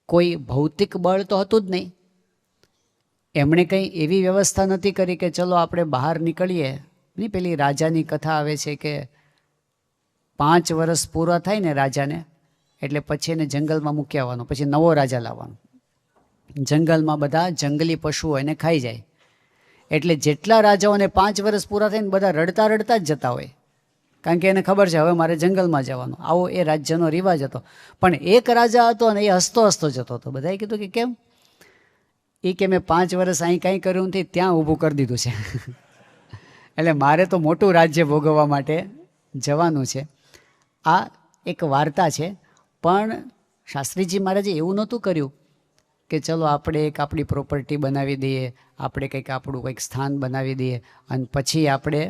કોઈ ભૌતિક બળ તો હતું જ નહીં. એમણે કંઈ એવી વ્યવસ્થા નથી કરી કે ચલો આપણે બહાર નીકળીએ. નહીં, પેલી રાજાની કથા આવે છે કે 5 વર્ષ પૂરા થાય ને રાજાને, એટલે પછી એને જંગલમાં મૂકી આવવાનો, પછી નવો રાજા લાવવાનો. જંગલમાં બધા જંગલી પશુઓ એને ખાઈ જાય. એટલે જેટલા રાજાઓને 5 વર્ષ પૂરા થઈને બધા રડતા રડતા જ જતા હોય, કારણ કે એને ખબર છે હવે મારે જંગલમાં જવાનું. આવો એ રાજ્યનો રિવાજ હતો. પણ એક રાજા હતો અને એ હસતો હસતો જતો હતો. બધાએ કીધું કે કેમ? એ કે મેં 5 વર્ષ અહીં કાંઈ કર્યું નથી, ત્યાં ઊભું કરી દીધું છે. એટલે મારે તો મોટું રાજ્ય ભોગવવા માટે જવાનું છે. આ એક વાર્તા છે. પણ શાસ્ત્રીજી મહારાજે એવું નહોતું કર્યું કે ચલો આપણે એક આપણી પ્રોપર્ટી બનાવી દઈએ, આપણે કંઈક આપણું કંઈક સ્થાન બનાવી દઈએ અને પછી આપણે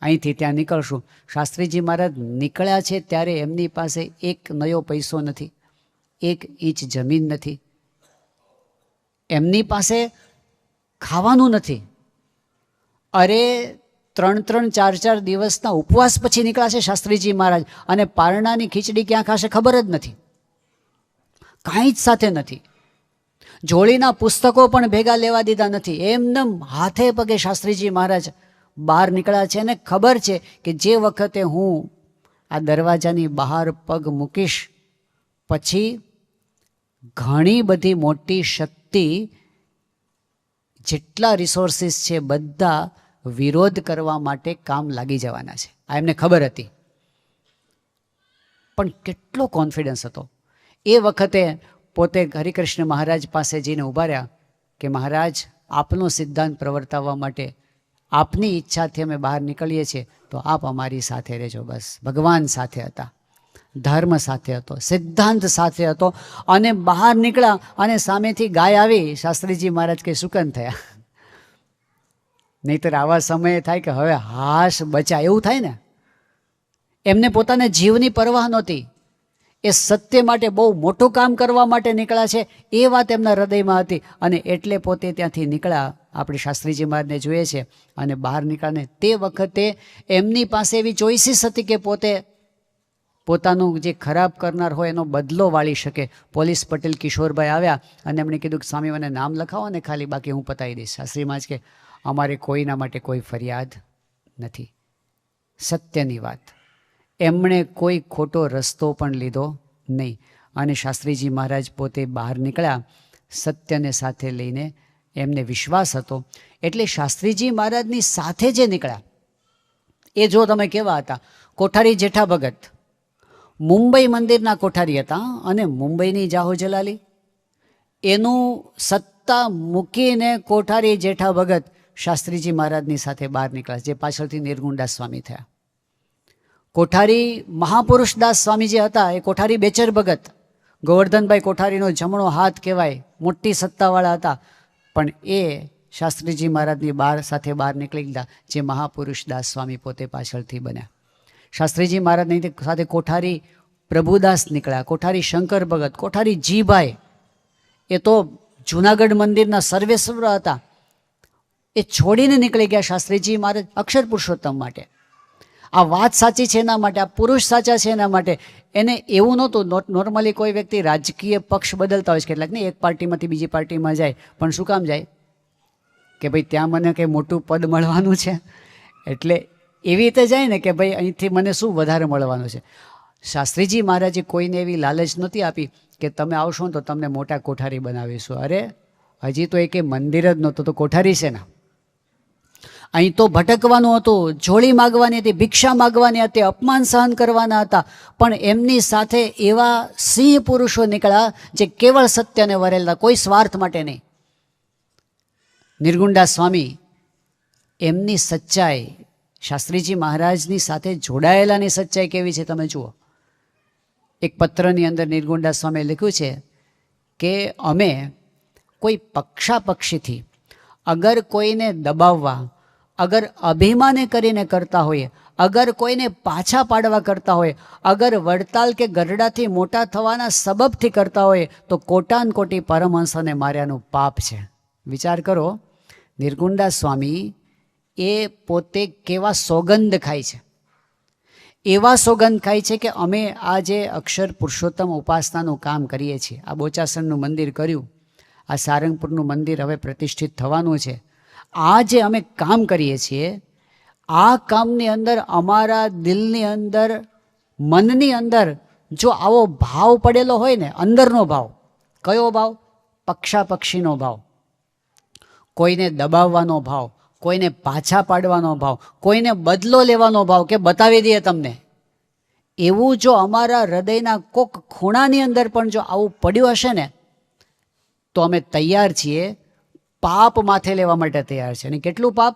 અહીંથી ત્યાં નીકળશું. શાસ્ત્રીજી મહારાજ નીકળ્યા છે ત્યારે એમની પાસે એક નયો પૈસો નથી, 1 ઇંચ જમીન નથી, એમની પાસે ખાવાનું નથી. અરે 3-3, 4-4 દિવસના ઉપવાસ પછી નીકળ્યા છે શાસ્ત્રીજી મહારાજ, અને પારણાની ખીચડી ક્યાં ખાશે ખબર જ નથી, કાંઈ જ સાથે નથી. જોડીના પુસ્તકો પણ ભેગા લેવા દીધા નથી. એમનેમ હાથે પગે શાસ્ત્રીજી મહારાજ બહાર નીકળ્યા છે. અને ખબર છે કે જે વખતે હું આ દરવાજાની બહાર પગ મૂકીશ પછી ઘણી બધી મોટી શક્તિ, જેટલા રિસોર્સિસ છે બધા વિરોધ કરવા માટે કામ લાગી જવાના છે. આ એમને ખબર હતી. પણ કેટલો કોન્ફિડન્સ હતો. એ વખતે પોતે હરિકૃષ્ણ મહારાજ પાસે જઈને ઊભા રહ્યા કે મહારાજ, આપનો સિદ્ધાંત પ્રવર્તાવવા માટે આપની ઈચ્છાથી અમે બહાર નીકળીએ છીએ, તો આપ અમારી સાથે રહેજો. બસ ભગવાન સાથે હતા, ધર્મ સાથે હતો, સિદ્ધાંત સાથે હતો. અને બહાર નીકળ્યા અને સામેથી ગાય આવી. શાસ્ત્રીજી મહારાજ કે સુકન થયા. નહીતર આવા સમયે થાય કે હવે હાશ બચા, એવું થાય ને. એમને પોતાના જીવની પરવાહ નહોતી. એ સત્ય માટે બહુ મોટું કામ કરવા માટે નીકળ્યા છે એ વાત એમના હૃદયમાં હતી. અને એટલે પોતે ત્યાંથી નીકળ્યા. આપણે શાસ્ત્રીજી મહારાજને જોઈએ છે. અને બહાર નીકળ્યાને તે વખતે એમની પાસે એવી ચોઇસીસ હતી કે પોતે પોતાનું જે ખરાબ કરનાર હોય એનો બદલો વાળી શકે. પોલીસ પટેલ કિશોરભાઈ આવ્યા અને એમણે કીધું કે સ્વામી મને નામ લખાવો ને ખાલી, બાકી હું પતાવી દઈશ. શાસ્ત્રી મહારાજ કે અમારે કોઈના માટે કોઈ ફરિયાદ નથી. સત્યની વાત. એમણે કોઈ ખોટો રસ્તો પણ લીધો નહીં. અને શાસ્ત્રીજી મહારાજ પોતે બહાર નીકળ્યા સત્યને સાથે લઈને. એમને વિશ્વાસ હતો. એટલે શાસ્ત્રીજી મહારાજની સાથે જે નીકળ્યા એ જો તમે કેવા હતા. કોઠારી જેઠા ભગત મુંબઈ મંદિરના કોઠારી હતા. અને મુંબઈની જાહો જલાલી એનું સત્તા મૂકીને કોઠારી જેઠા ભગત શાસ્ત્રીજી મહારાજની સાથે બહાર નીકળ્યા, જે પાછળથી નિર્ગુણદાસ સ્વામી થયા. કોઠારી મહાપુરુષદાસ સ્વામી જે હતા એ કોઠારી બેચર ભગત, ગોવર્ધનભાઈ કોઠારીનો જમણો હાથ કહેવાય, મોટી સત્તાવાળા હતા. પણ એ શાસ્ત્રીજી મહારાજની સાથે બહાર નીકળી ગયા, જે મહાપુરુષદાસ સ્વામી પોતે પાછળથી બન્યા. શાસ્ત્રીજી મહારાજની સાથે કોઠારી પ્રભુદાસ નીકળ્યા, કોઠારી શંકર ભગત, કોઠારી જીભાઈ, એ તો જૂનાગઢ મંદિરના સર્વેશ્વર હતા. એ છોડીને નીકળી ગયા શાસ્ત્રીજી મહારાજ અક્ષર પુરુષોત્તમ માટે. આ વાત સાચી છે એના માટે, આ પુરુષ સાચા છે એના માટે. એને એવું નહોતું. નોર્મલી કોઈ વ્યક્તિ રાજકીય પક્ષ બદલતા હોય છે કેટલાક, નહીં, એક પાર્ટીમાંથી બીજી પાર્ટીમાં જાય. પણ શું કામ જાય? કે ભાઈ ત્યાં મને કંઈ મોટું પદ મળવાનું છે, એટલે એવી રીતે જાય ને કે ભાઈ અહીંથી મને શું વધારે મળવાનું છે. શાસ્ત્રીજી મહારાજે કોઈને એવી લાલચ નહોતી આપી કે તમે આવશો ને તો તમને મોટા કોઠારી બનાવીશું. અરે હજી તો એક મંદિર જ નહોતું તો કોઠારી છે ને. અહીં તો ભટકવાનું હતું, જોડી માગવાની હતી, ભિક્ષા માગવાની હતી, અપમાન સહન કરવાના હતા. પણ એમની સાથે એવા સિંહ પુરુષો નીકળ્યા જે કેવળ સત્યને વરેલા, કોઈ સ્વાર્થ માટે નહીં. નિર્ગુણદાસ સ્વામી એમની સચ્ચાઈ, શાસ્ત્રીજી મહારાજની સાથે જોડાયેલાની સચ્ચાઈ કેવી છે તમે જુઓ. એક પત્રની અંદર નિર્ગુણદાસ સ્વામીએ લખ્યું છે કે અમે કોઈ પક્ષાપક્ષીથી અગર કોઈને દબાવવા, અગર અભિમાને કરીને કરતા હોઈએ, અગર કોઈને પાછા પાડવા કરતા હોય, અગર વડતાલ કે ગરડાથી મોટા થવાના સબબથી કરતા હોય તો કોટાન કોટી પરમહંસોને માર્યાનું પાપ છે. વિચાર કરો, નિર્ગુણદાસ સ્વામી એ પોતે કેવા સોગંદ ખાય છે. એવા સોગંદ ખાય છે કે અમે આ જે અક્ષર પુરુષોત્તમ ઉપાસનાનું કામ કરીએ છીએ, આ બોચાસણનું મંદિર કર્યું, આ સારંગપુરનું મંદિર હવે પ્રતિષ્ઠિત થવાનું છે, આ જે અમે કામ કરીએ છીએ, આ કામની અંદર અમારા દિલની અંદર, મનની અંદર જો આવો ભાવ પડેલો હોય ને, અંદરનો ભાવ, કયો ભાવ? પક્ષાપક્ષીનો ભાવ, કોઈને દબાવવાનો ભાવ, કોઈને પાછા પાડવાનો ભાવ, કોઈને બદલો લેવાનો ભાવ કે બતાવી દઈએ તમને, એવું જો અમારા હૃદયના કોક ખૂણાની અંદર પણ જો આવું પડ્યું હશે ને તો અમે તૈયાર છીએ, પાપ માથે લેવા માટે તૈયાર છે. અને કેટલું પાપ?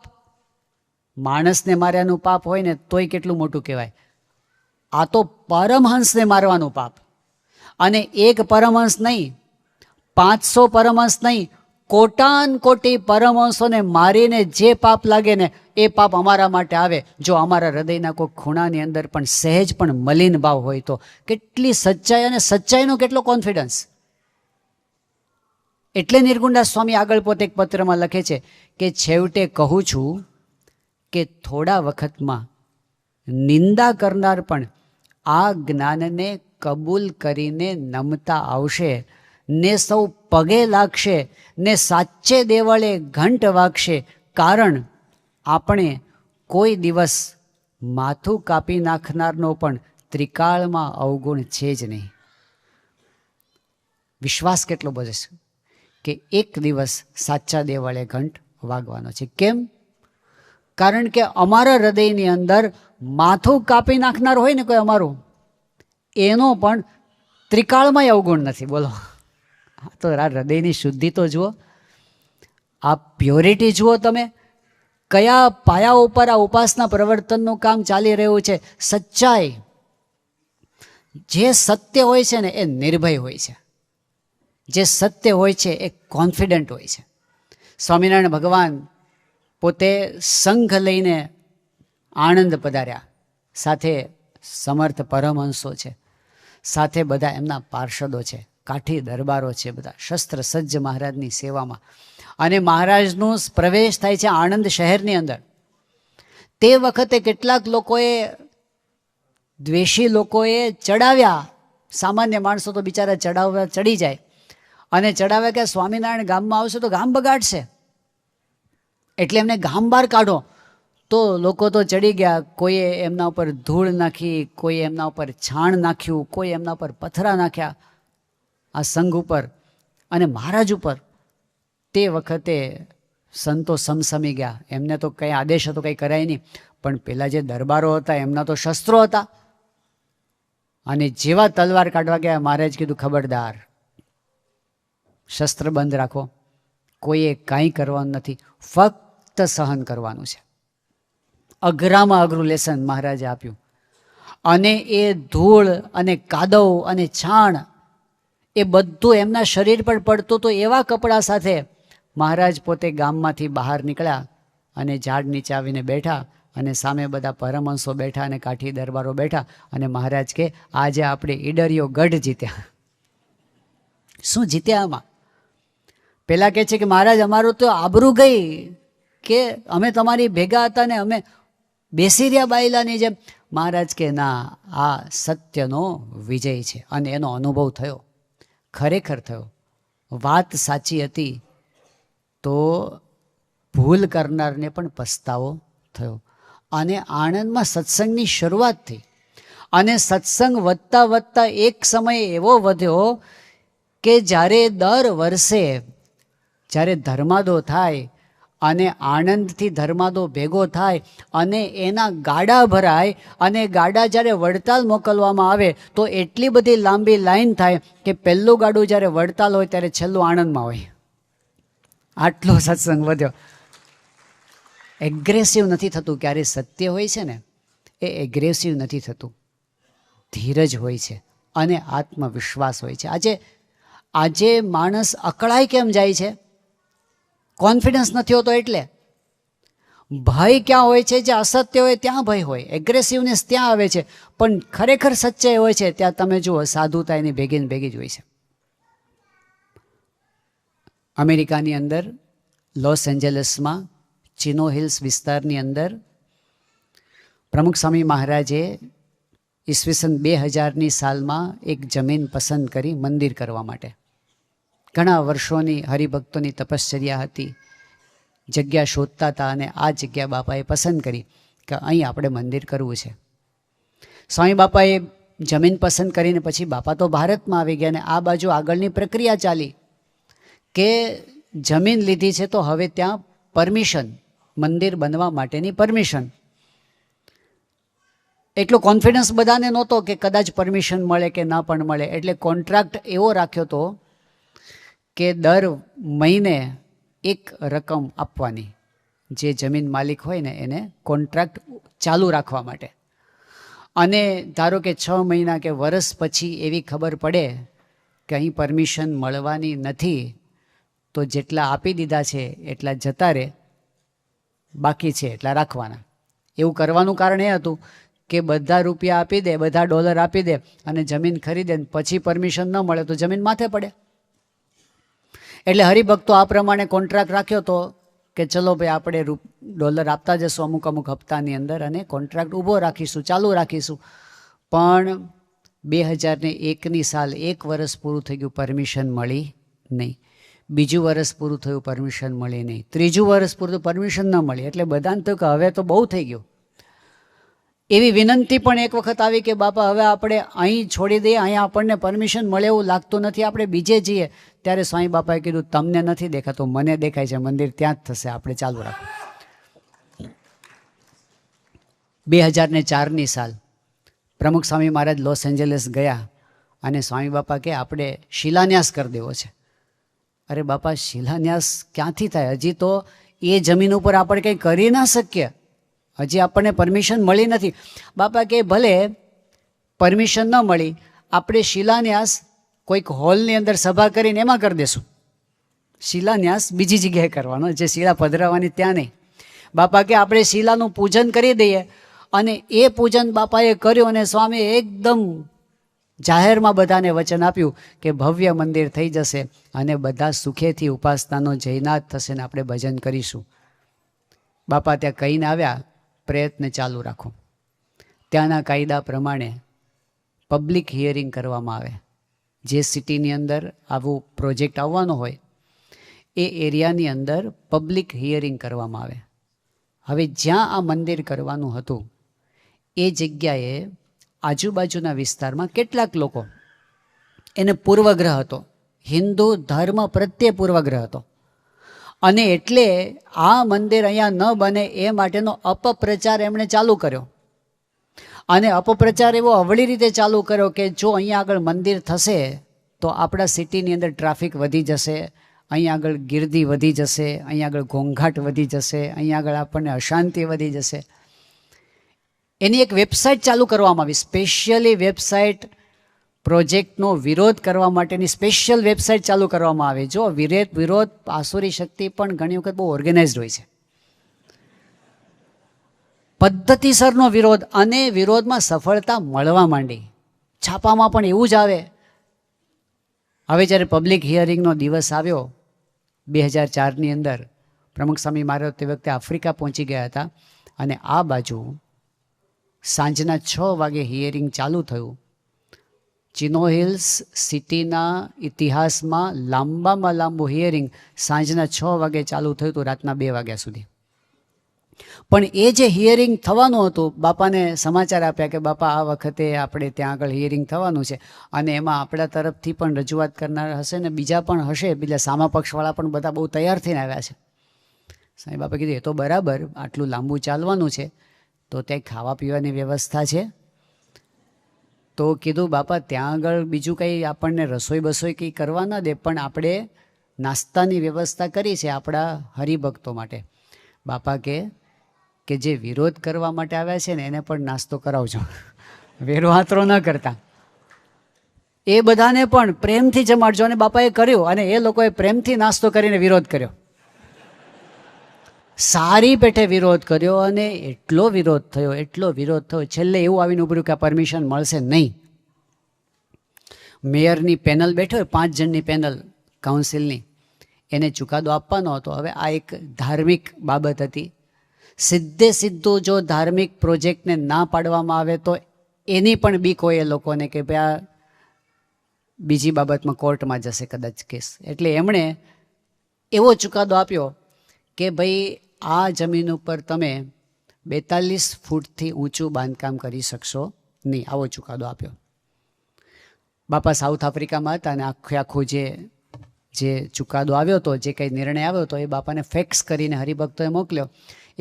માણસને માર્યાનું પાપ હોય ને તોય કેટલું મોટું કહેવાય. આ તો પરમહંસને મારવાનું પાપ. અને એક પરમહંસ નહીં, 500 પરમહંસ નહીં, કોટાન કોટી પરમહંસોને મારીને જે પાપ લાગે ને એ પાપ અમારા માટે આવે જો અમારા હૃદયના કોઈ ખૂણાની અંદર પણ સહેજ પણ મલિન ભાવ હોય તો. કેટલી સચ્ચાઈ, અને સચ્ચાઈનો કેટલો કોન્ફિડન્સ. એટલે નિર્ગુણદાસ સ્વામી આગળ પોતે એક પત્રમાં લખે છે કે છેવટે કહું છું કે થોડા વખતમાં નિંદા કરનાર પણ આ જ્ઞાનને કબૂલ કરીને નમતા આવશે ને સૌ પગે લાગશે ને સાચે દેવળે ઘંટ વાગશે, કારણ આપણે કોઈ દિવસ માથું કાપી નાખનારનો પણ ત્રિકાળમાં અવગુણ છે જ નહીં. વિશ્વાસ કેટલો બધો છે કે એક દિવસ સાચા દેવળે ઘંટ વાગવાનો છે. કેમ? કારણ કે અમારા હૃદયની અંદર માથું કાપી નાખનાર હોય ને કોઈ અમારું, એનો પણ ત્રિકાળમાં અવગુણ નથી. બોલો, તો આ હૃદયની શુદ્ધિ તો જુઓ, આ પ્યોરિટી જુઓ તમે. કયા પાયા ઉપર આ ઉપાસના પ્રવર્તનનું કામ ચાલી રહ્યું છે? સચ્ચાઈ. જે સત્ય હોય છે ને એ નિર્ભય હોય છે, જે સત્ય હોય છે એ કોન્ફિડન્ટ હોય છે. સ્વામિનારાયણ ભગવાન પોતે સંઘ લઈને આણંદ પધાર્યા, સાથે સમર્થ પરમહંસો છે, સાથે બધા એમના પાર્ષદો છે, કાઠી દરબારો છે, બધા શસ્ત્ર સજ્જ મહારાજની સેવામાં. અને મહારાજનો પ્રવેશ થાય છે આણંદ શહેરની અંદર. તે વખતે કેટલાક લોકોએ, દ્વેષી લોકોએ ચડાવ્યા, સામાન્ય માણસો તો બિચારા ચડાવવા ચડી જાય, અને ચડાવ્યા કે સ્વામિનારાયણ ગામમાં આવશે તો ગામ બગાડશે, એટલે એમને ગામ બહાર કાઢો. તો લોકો તો ચડી ગયા, કોઈએ એમના ઉપર ધૂળ નાખી, કોઈએ એમના ઉપર છાણ નાખ્યું, કોઈ એમના ઉપર પથરા નાખ્યા આ સંઘ ઉપર અને મહારાજ ઉપર. તે વખતે સંતો સમસમી ગયા, એમને તો કંઈ આદેશ હતો કંઈ કરાય નહીં, પણ પેલા જે દરબારો હતા એમના તો શસ્ત્રો હતા, અને જેવા તલવાર કાઢવા ગયા મહારાજ કીધું ખબરદાર, શસ્ત્ર બંધ રાખો, કોઈએ કાંઈ કરવાનું નથી, ફક્ત સહન કરવાનું છે. અઘરામાં અઘરું લેસન મહારાજે આપ્યું. અને એ ધૂળ અને કાદવ અને છાણ એ બધું એમના શરીર પર પડતું તો એવા કપડાં સાથે મહારાજ પોતે ગામમાંથી બહાર નીકળ્યા અને ઝાડ નીચે આવીને બેઠા, અને સામે બધા પરમહંસો બેઠા અને કાઠી દરબારો બેઠા, અને મહારાજ કે આજે આપણે ઈડરિયો ગઢ જીત્યા. શું જીત્યા આમાં? પેલા કહે છે કે મહારાજ અમારું તો આબરૂ ગઈ કે અમે તમારી ભેગા હતા ને અમે બેસી રહ્યા બાયલાની જેમ. મહારાજ કે ના, આ સત્યનો વિજય છે, અને એનો અનુભવ થયો, ખરેખર થયો. વાત સાચી હતી તો ભૂલ કરનારને પણ પસ્તાવો થયો. અને આણંદમાં સત્સંગની શરૂઆત થઈ, અને સત્સંગ વધતા વધતા એક સમય એવો વધ્યો કે જ્યારે દર વર્ષે જ્યારે ધર્માદો થાય અને આણંદથી ધર્માદો ભેગો થાય અને એના ગાડા ભરાય, અને ગાડા જ્યારે વડતાલ મોકલવામાં આવે તો એટલી બધી લાંબી લાઈન થાય કે પહેલું ગાડું જ્યારે વડતાલ હોય ત્યારે છેલ્લું આણંદમાં હોય. આટલો સત્સંગ વધ્યો. એગ્રેસિવ નથી થતું. ક્યારે સત્ય હોય છે ને એ એગ્રેસિવ નથી થતું, ધીરજ હોય છે અને આત્મવિશ્વાસ હોય છે. આજે માણસ અકળાઈ કેમ જાય છે? કોન્ફિડન્સ નથી હોતો એટલે. ભય ક્યાં હોય છે? જે અસત્ય હોય ત્યાં ભય હોય, એગ્રેસિવનેસ ત્યાં આવે છે. પણ ખરેખર સચ્ચાઈ હોય છે ત્યાં તમે જુઓ સાધુતા એની ભેગી ને ભેગી જ હોય છે. અમેરિકાની અંદર લોસ એન્જલસમાં ચિનો હિલ્સ વિસ્તારની અંદર પ્રમુખ સ્વામી મહારાજે ઈસવીસન 2000ની સાલમાં એક જમીન પસંદ કરી મંદિર કરવા માટે. ઘણા વર્ષોની હરિભક્તોની તપશ્ચર્યા હતી, જગ્યા શોધતા હતા અને આ જગ્યા બાપાએ પસંદ કરી કે અહીં આપણે મંદિર કરવું છે. સ્વામી બાપાએ જમીન પસંદ કરીને પછી બાપા તો ભારતમાં આવી ગયા અને આ બાજુ આગળની પ્રક્રિયા ચાલી કે જમીન લીધી છે તો હવે ત્યાં પરમિશન, મંદિર બનવા માટેની પરમિશન. એટલો કોન્ફિડન્સ બધાને નહોતો કે કદાચ પરમિશન મળે કે ના પણ મળે, એટલે કોન્ટ્રાક્ટ એવો રાખ્યો હતો કે દર મહિને એક રકમ આપવાની, જે જમીન માલિક હોય ને એને કોન્ટ્રાક્ટ ચાલુ રાખવા માટે. અને ધારો કે 6 મહિના કે વર્ષ પછી એવી ખબર પડે કે અહીં પરમિશન મળવાની નથી, તો જેટલા આપી દીધા છે એટલા જતા રહે, બાકી છે એટલા રાખવાના. એવું કરવાનું કારણ એ હતું કે બધા રૂપિયા આપી દે, બધા ડોલર આપી દે અને જમીન ખરીદે, પછી પરમિશન ન મળે તો જમીન માથે પડે. એટલે હરિભક્તો આ પ્રમાણે કોન્ટ્રાક્ટ રાખ્યો હતો કે ચલો ભાઈ આપણે ડોલર આપતા જશું અમુક અમુક હપ્તાની અંદર અને કોન્ટ્રાક્ટ ઊભો રાખીશું, ચાલુ રાખીશું. પણ 2001ની સાલ 1 વર્ષ પૂરું થઈ ગયું, પરમિશન મળી નહીં. બીજું વર્ષ પૂરું થયું, પરમિશન મળી નહીં. ત્રીજું વર્ષ પૂરું પરમિશન ન મળી. એટલે બધાને થયું કે હવે તો બહુ થઈ ગયું. એવી વિનંતી પણ એક વખત આવી કે બાપા હવે આપણે અહીં છોડી દઈએ, અહીંયા આપણને પરમિશન મળે એવું લાગતું નથી, આપણે બીજે જઈએ. ત્યારે સ્વામી બાપાએ કીધું તમને નથી દેખાતું, મને દેખાય છે, મંદિર ત્યાં જ થશે, આપણે ચાલુ રાખો. 2004ની સાલ પ્રમુખ સ્વામી મહારાજ લોસ એન્જલસ ગયા અને સ્વામી બાપા કે આપણે શિલાન્યાસ કરી દેવો છે. અરે બાપા શિલાન્યાસ ક્યાંથી થાય? હજી તો એ જમીન ઉપર આપણે કંઈ કરી ના શકીએ, હજી આપણને પરમિશન મળી નથી. બાપા કે ભલે પરમિશન ન મળી, આપણે શિલાન્યાસ કોઈક હોલની અંદર સભા કરીને એમાં કરી દેશું. શિલાન્યાસ બીજી જગ્યાએ કરવાનો, જે શિલા પધરાવવાની ત્યાં નહીં. બાપા કે આપણે શિલાનું પૂજન કરી દઈએ. અને એ પૂજન બાપાએ કર્યું અને સ્વામીએ એકદમ જાહેરમાં બધાને વચન આપ્યું કે ભવ્ય મંદિર થઈ જશે અને બધા સુખેથી ઉપાસનાનો જયનાથ થશે ને આપણે ભજન કરીશું. બાપા ત્યાં કહીને આવ્યા, પ્રયત્ન ચાલુ રાખો. ત્યાંના કાયદા પ્રમાણે પબ્લિક હિયરિંગ કરવામાં આવે. જે સિટીની અંદર આવું પ્રોજેક્ટ આવવાનો હોય એ એરિયાની અંદર પબ્લિક હિયરિંગ કરવામાં આવે. હવે જ્યાં આ મંદિર કરવાનું હતું એ જગ્યાએ આજુબાજુના વિસ્તારમાં કેટલાક લોકો, એને પૂર્વગ્રહ હતો, હિન્દુ ધર્મ પ્રત્યે પૂર્વગ્રહ હતો. અને એટલે આ મંદિર અહીંયા ન બને એ માટેનો અપપ્રચાર એમણે ચાલુ કર્યો. અને અપપ્રચાર એવો અવળી રીતે ચાલુ કર્યો કે જો અહીંયા આગળ મંદિર થશે તો આપણા સિટીની અંદર ટ્રાફિક વધી જશે, અહીંયા આગળ ગીર્દી વધી જશે, અહીંયા આગળ ઘોંઘાટ વધી જશે, અહીંયા આગળ આપણને અશાંતિ વધી જશે. એની એક વેબસાઇટ ચાલુ કરવામાં આવી, સ્પેશિયલી વેબસાઇટ, પ્રોજેક્ટનો વિરોધ કરવા માટેની સ્પેશિયલ વેબસાઇટ ચાલુ કરવામાં આવે. જો વિરોધ આસુરી શક્તિ પણ ઘણી વખત બહુ ઓર્ગેનાઇઝડ હોય છે, પદ્ધતિસરનો વિરોધ, અને વિરોધમાં સફળતા મળવા માંડી. છાપામાં પણ એવું જ આવે. હવે જ્યારે પબ્લિક હિયરિંગનો દિવસ આવ્યો 2004ની અંદર, પ્રમુખ સ્વામી મહારાજ તે વખતે આફ્રિકા પહોંચી ગયા હતા અને આ બાજુ સાંજના 6 વાગે હિયરિંગ ચાલુ થયું. ચિનો હિલ્સ સિટીના ઇતિહાસમાં લાંબામાં લાંબુ હિયરિંગ સાંજના 6 વાગે ચાલુ થયું હતું, રાતના 2 વાગ્યા સુધી. પણ એ જે હિયરિંગ થવાનું હતું, બાપાને સમાચાર આપ્યા કે બાપા આ વખતે આપણે ત્યાં આગળ હિયરિંગ થવાનું છે અને એમાં આપણા તરફથી પણ રજૂઆત કરનાર હશે ને બીજા પણ હશે, બીજા સામા પક્ષવાળા પણ બધા બહુ તૈયાર થઈને આવ્યા છે. સાંઈ બાપા કીધું એ તો બરાબર, આટલું લાંબુ ચાલવાનું છે તો ત્યાં ખાવા પીવાની વ્યવસ્થા છે? તો કીધું બાપા ત્યાં આગળ બીજું કંઈ આપણને રસોઈ બસોઈ કંઈ કરવા ન દે, પણ આપણે નાસ્તાની વ્યવસ્થા કરી છે આપણા હરિભક્તો માટે. બાપા કે કે જે વિરોધ કરવા માટે આવ્યા છે ને એને પણ નાસ્તો કરાવજો, વેરો આતરો ન કરતા. એ બધાને પણ પ્રેમથી જમાડજો. અને બાપાએ કર્યું, અને એ લોકોએ પ્રેમથી નાસ્તો કરીને વિરોધ કર્યો, સારી પેઠે વિરોધ કર્યો. અને એટલો વિરોધ થયો, છેલ્લે એવું આવીને ઉભર્યું કે આ પરમિશન મળશે નહીં. મેયરની પેનલ બેઠો હોય, 5 જણની પેનલ કાઉન્સિલની, એને ચુકાદો આપવાનો હતો. હવે આ એક ધાર્મિક બાબત હતી. સીધું જો ધાર્મિક પ્રોજેક્ટને ના પાડવામાં આવે તો એની પણ બીક હોય એ લોકોને કે ભાઈ આ બીજી બાબતમાં કોર્ટમાં જશે કદાચ કેસ. એટલે એમણે એવો ચુકાદો આપ્યો કે ભાઈ આ જમીન ઉપર તમે 42 ફૂટથી ઊંચું બાંધકામ કરી શકશો નહીં, આવો ચુકાદો આપ્યો. બાપા સાઉથ આફ્રિકામાં હતા અને આખું જે ચુકાદો આવ્યો હતો, જે કંઈ નિર્ણય આવ્યો હતો, એ બાપાને ફેક્સ કરીને હરિભક્તોએ મોકલ્યો.